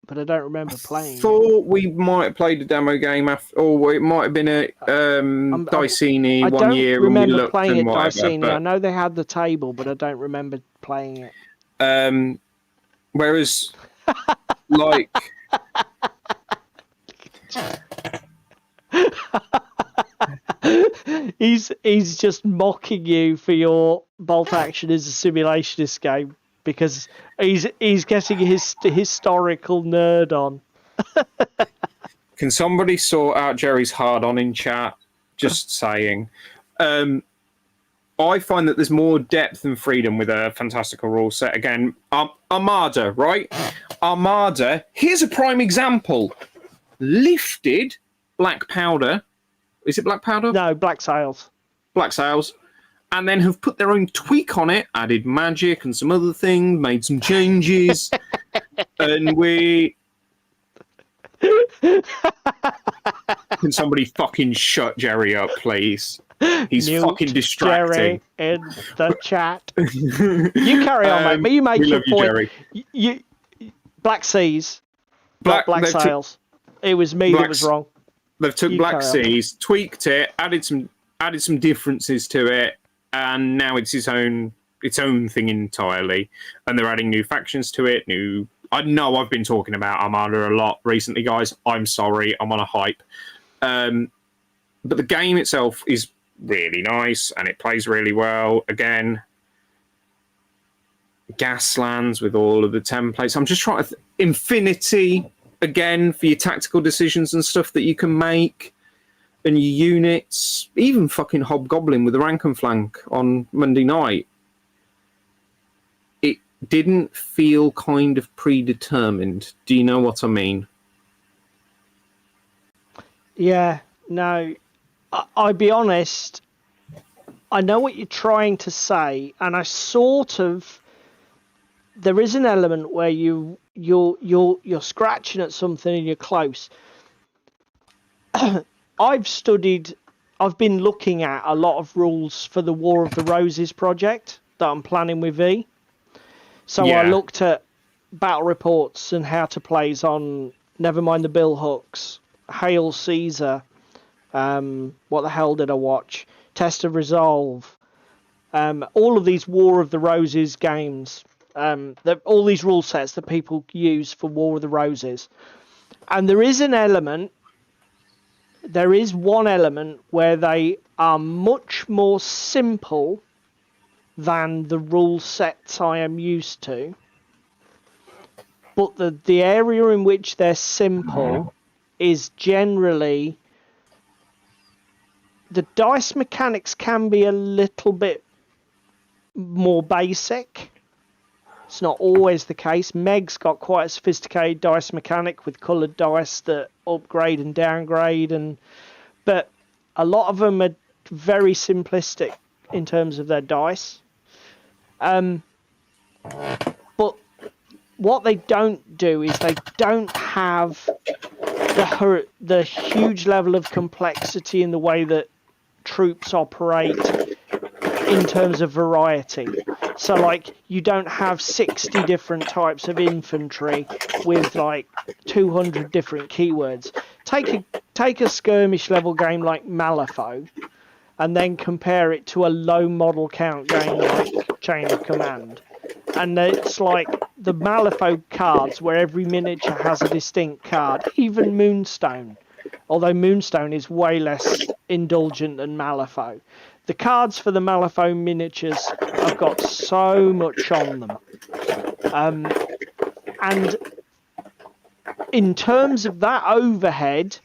but I don't remember playing it. Thought we might have played a demo game after, or it might have been a Dicini one year when we looked playing and it whatever. Dicini. But, I know they had the table, but I don't remember playing it. Whereas, like. He's just mocking you for your bolt action as a simulationist game because he's getting his historical nerd on. Can somebody sort out Jerry's hard on in chat? Just saying. I find that there's more depth and freedom with a fantastical rule set. Again, Armada, right? Armada, here's a prime example. Lifted Black Powder. Is it Black Powder? No, Black Sails. Black Sails. And then have put their own tweak on it, added magic and some other things, made some changes. And we... Can somebody fucking shut Jerry up, please? He's Mute fucking distracting. Jerry in the chat. You carry on, mate. But you make your point. Jerry. You Black Seas, Black Sails. It was me that was wrong. They've took Black Seas, tweaked it, added some differences to it, and now it's its own thing entirely. And they're adding new factions to it. I know I've been talking about Armada a lot recently, guys. I'm sorry, I'm on a hype. But the game itself is really nice and it plays really well. Again, Gaslands with all of the templates. I'm just trying to Infinity again for your tactical decisions and stuff that you can make, and your units. Even fucking Hobgoblin with the rank and flank on Monday night. It didn't feel kind of predetermined. Do you know what I mean? Yeah, no. I'll be honest. I know what you're trying to say, and I sort of. There is an element where you're scratching at something and you're close. I've been looking at a lot of rules for the War of the Roses project that I'm planning with V. So yeah. I looked at battle reports and how to plays on Nevermind the Billhooks, Hail Caesar. What the hell did I watch? Test of Resolve. All of these War of the Roses games. All these rule sets that people use for War of the Roses. And there is one element where they are much more simple than the rule sets I am used to. But the area in which they're simple is generally... The dice mechanics can be a little bit more basic. It's not always the case. Meg's got quite a sophisticated dice mechanic with coloured dice that upgrade and downgrade, but a lot of them are very simplistic in terms of their dice. But what they don't do is they don't have the huge level of complexity in the way that troops operate in terms of variety. So, like, you don't have 60 different types of infantry with, like, 200 different keywords. Take a skirmish level game like Malifaux and then compare it to a low model count game like Chain of Command. And it's like the Malifaux cards, where every miniature has a distinct card, even Moonstone, although Moonstone is way less indulgent than Malifaux. The cards for the Malifaux miniatures have got so much on them. And in terms of that overhead,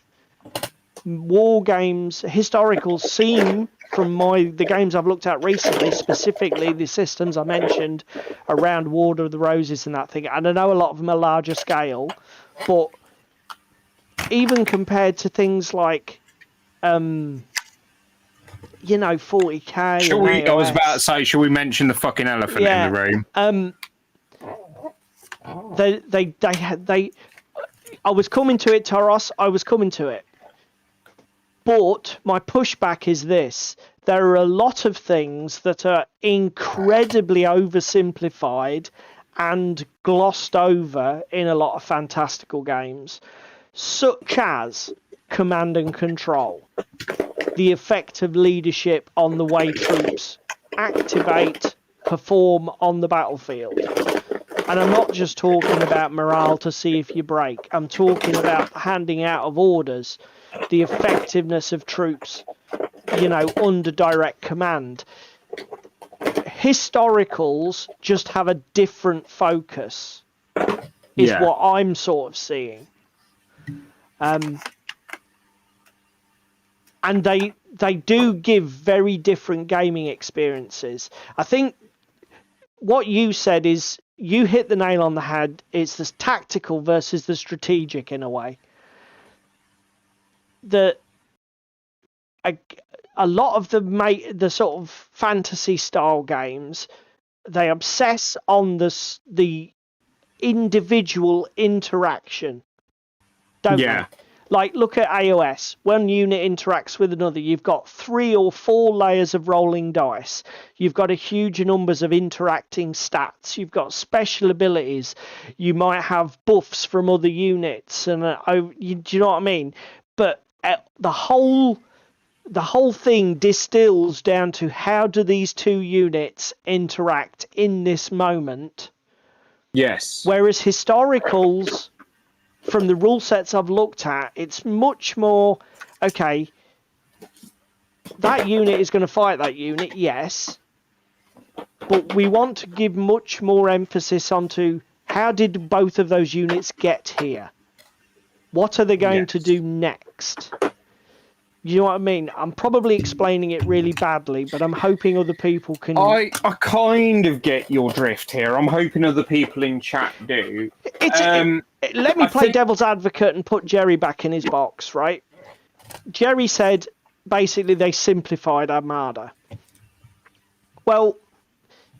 war games, historicals seem, from the games I've looked at recently, specifically the systems I mentioned around War of the Roses and that thing, and I know a lot of them are larger scale, but even compared to things like, 40k. Shall we? I was about to say, shall we mention the fucking elephant in the room? I was coming to it, Taros. I was coming to it. But my pushback is this. There are a lot of things that are incredibly oversimplified and glossed over in a lot of fantastical games, such as command and control, the effect of leadership on the way troops activate, perform on the battlefield. And I'm not just talking about morale to see if you break. I'm talking about handing out of orders, the effectiveness of troops, under direct command. Historicals just have a different focus, is what I'm sort of seeing. And they do give very different gaming experiences. I think what you said is, you hit the nail on the head. It's the tactical versus the strategic in a way. A lot of the sort of fantasy style games, they obsess on the individual interaction, don't they? Like, look at AOS. One unit interacts with another. You've got 3 or 4 layers of rolling dice. You've got a huge numbers of interacting stats. You've got special abilities. You might have buffs from other units. And do you know what I mean? But the whole thing distills down to, how do these 2 units interact in this moment? Yes. Whereas historicals, from the rule sets I've looked at, it's much more, okay, that unit is going to fight that unit, yes, but we want to give much more emphasis onto, how did both of those units get here? What are they going to do next? You know what I mean? I'm probably explaining it really badly, but I'm hoping other people can... I kind of get your drift here. I'm hoping other people in chat do. Let me play devil's advocate and put Jerry back in his box, right? Jerry said, basically, they simplified Armada. Well,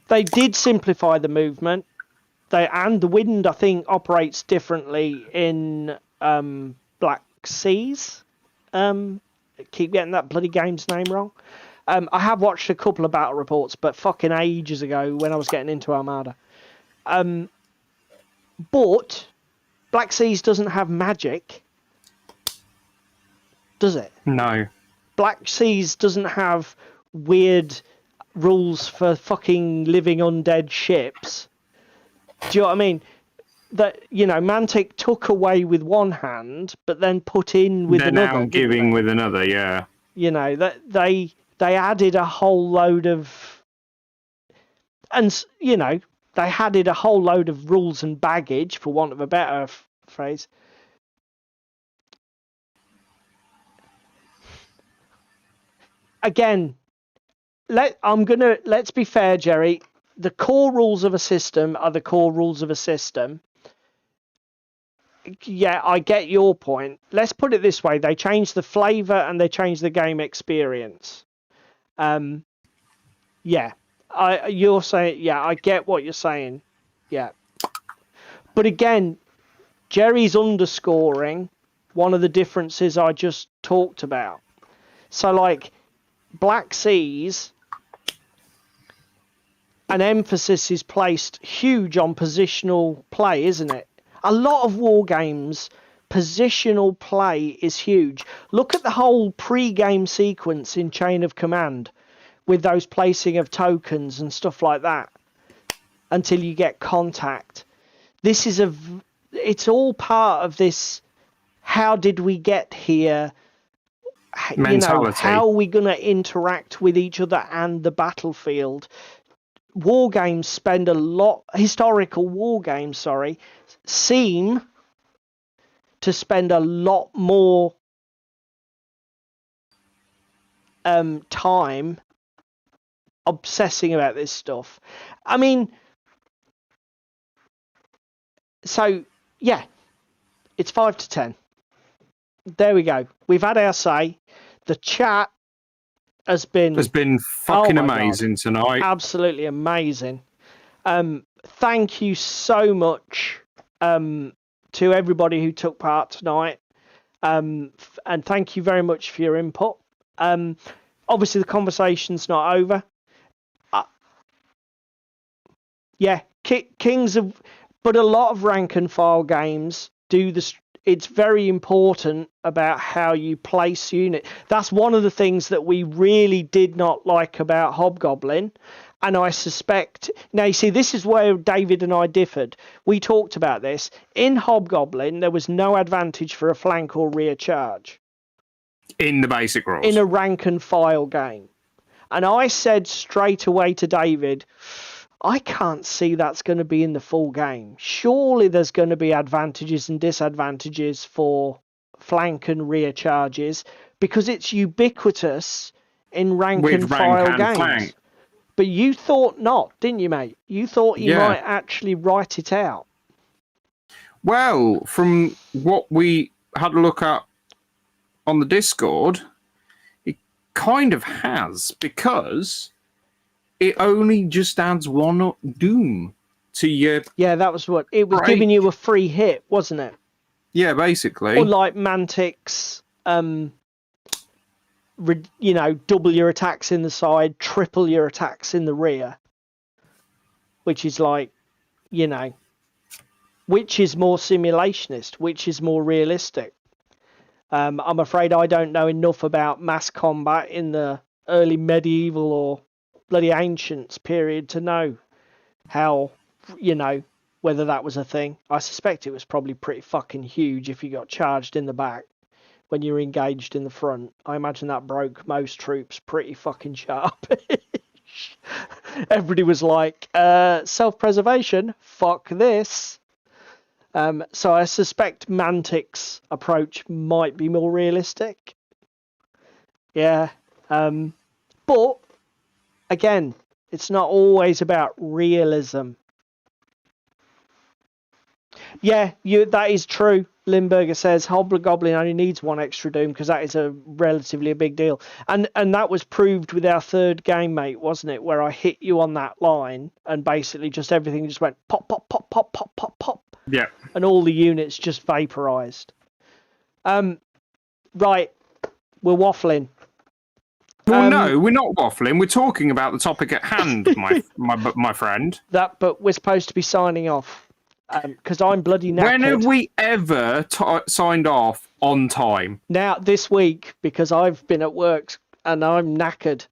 they did simplify the movement. And the wind, I think, operates differently in Black Seas. Keep getting that bloody game's name wrong. I have watched a couple of battle reports, but fucking ages ago when I was getting into Armada. But Black Seas doesn't have magic, does it? No. Black Seas doesn't have weird rules for fucking living undead ships. Do you know what I mean? That, Mantic took away with one hand, but then put in with another. They're now giving with another, yeah. That they added a whole load of, and they added a whole load of rules and baggage, for want of a better phrase. Again, let's be fair, Jerry. The core rules of a system are the core rules of a system. Yeah, I get your point. Let's put it this way. They changed the flavour and they changed the game experience. Yeah. You're saying, yeah, I get what you're saying. Yeah. But again, Jerry's underscoring one of the differences I just talked about. So, like, Black Seas, an emphasis is placed huge on positional play, isn't it? A lot of war games, positional play is huge. Look at the whole pre-game sequence in Chain of Command with those placing of tokens and stuff like that until you get contact. this is it's all part of this. How did we get here? Mentality. How are we going to interact with each other and the battlefield? War games spend a lot, historical war games, seem to spend a lot more time obsessing about this stuff. I mean, so yeah, it's 5 to 10. There we go. We've had our say. The chat has been fucking amazing tonight. Absolutely amazing. Thank you so much to everybody who took part tonight. And thank you very much for your input. Obviously, the conversation's not over. Yeah, Kings of... But a lot of rank and file games do this. It's very important about how you place unit. That's one of the things that we really did not like about Hobgoblin. And I suspect... Now, you see, this is where David and I differed. We talked about this. In Hobgoblin, there was no advantage for a flank or rear charge. In the basic rules. In a rank and file game. And I said straight away to David, I can't see that's going to be in the full game. Surely there's going to be advantages and disadvantages for flank and rear charges because it's ubiquitous in rank and file games. Flank. But you thought not, didn't you, mate? You thought you might actually write it out. Well, from what we had a look at on the Discord, it kind of has, because it only just adds one doom to your... Yeah, that was what... It was giving you a free hit, wasn't it? Yeah, basically. Or like Mantic's, double your attacks in the side, triple your attacks in the rear. Which is like, which is more simulationist, which is more realistic. I'm afraid I don't know enough about mass combat in the early medieval or bloody ancients period to know how, whether that was a thing. I suspect it was probably pretty fucking huge if you got charged in the back when you were engaged in the front. I imagine that broke most troops pretty fucking sharp. Everybody was like, self-preservation, fuck this. So I suspect Mantic's approach might be more realistic. Yeah. But again, it's not always about realism. Yeah, that is true. Limburger says Hobgoblin only needs one extra doom because that is relatively a big deal. And that was proved with our third game, mate, wasn't it? Where I hit you on that line and basically just everything just went pop, pop, pop, pop, pop, pop, pop. Yeah. And all the units just vaporized. Right, we're waffling. Well, no, we're not waffling. We're talking about the topic at hand, my friend. But we're supposed to be signing off because I'm bloody knackered. When have we ever signed off on time? Now, this week, because I've been at work and I'm knackered.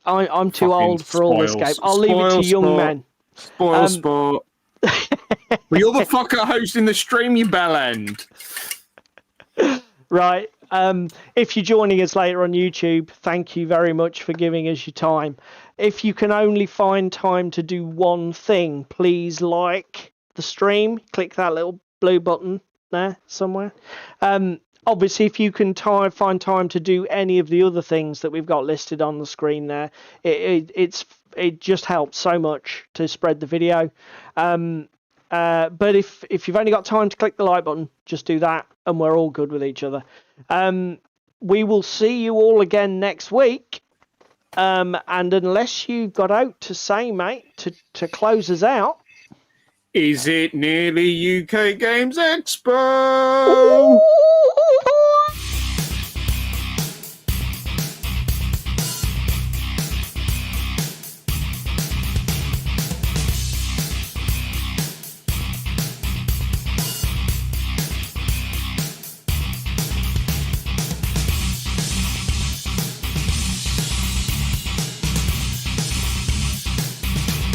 I'm too old for all this game. I'll leave it to young men. Spoil sport. Well, you're the fucker hosting the stream, you bell end. Right. If you're joining us later on YouTube, thank you very much for giving us your time. If you can only find time to do one thing, please like the stream. Click that little blue button there somewhere. Obviously, if you can find time to do any of the other things that we've got listed on the screen there, it just helps so much to spread the video. But if you've only got time to click the like button, just do that, and we're all good with each other. We will see you all again next week. And unless you've got out to say, mate, to close us out. Is it nearly UK Games Expo? Ooh!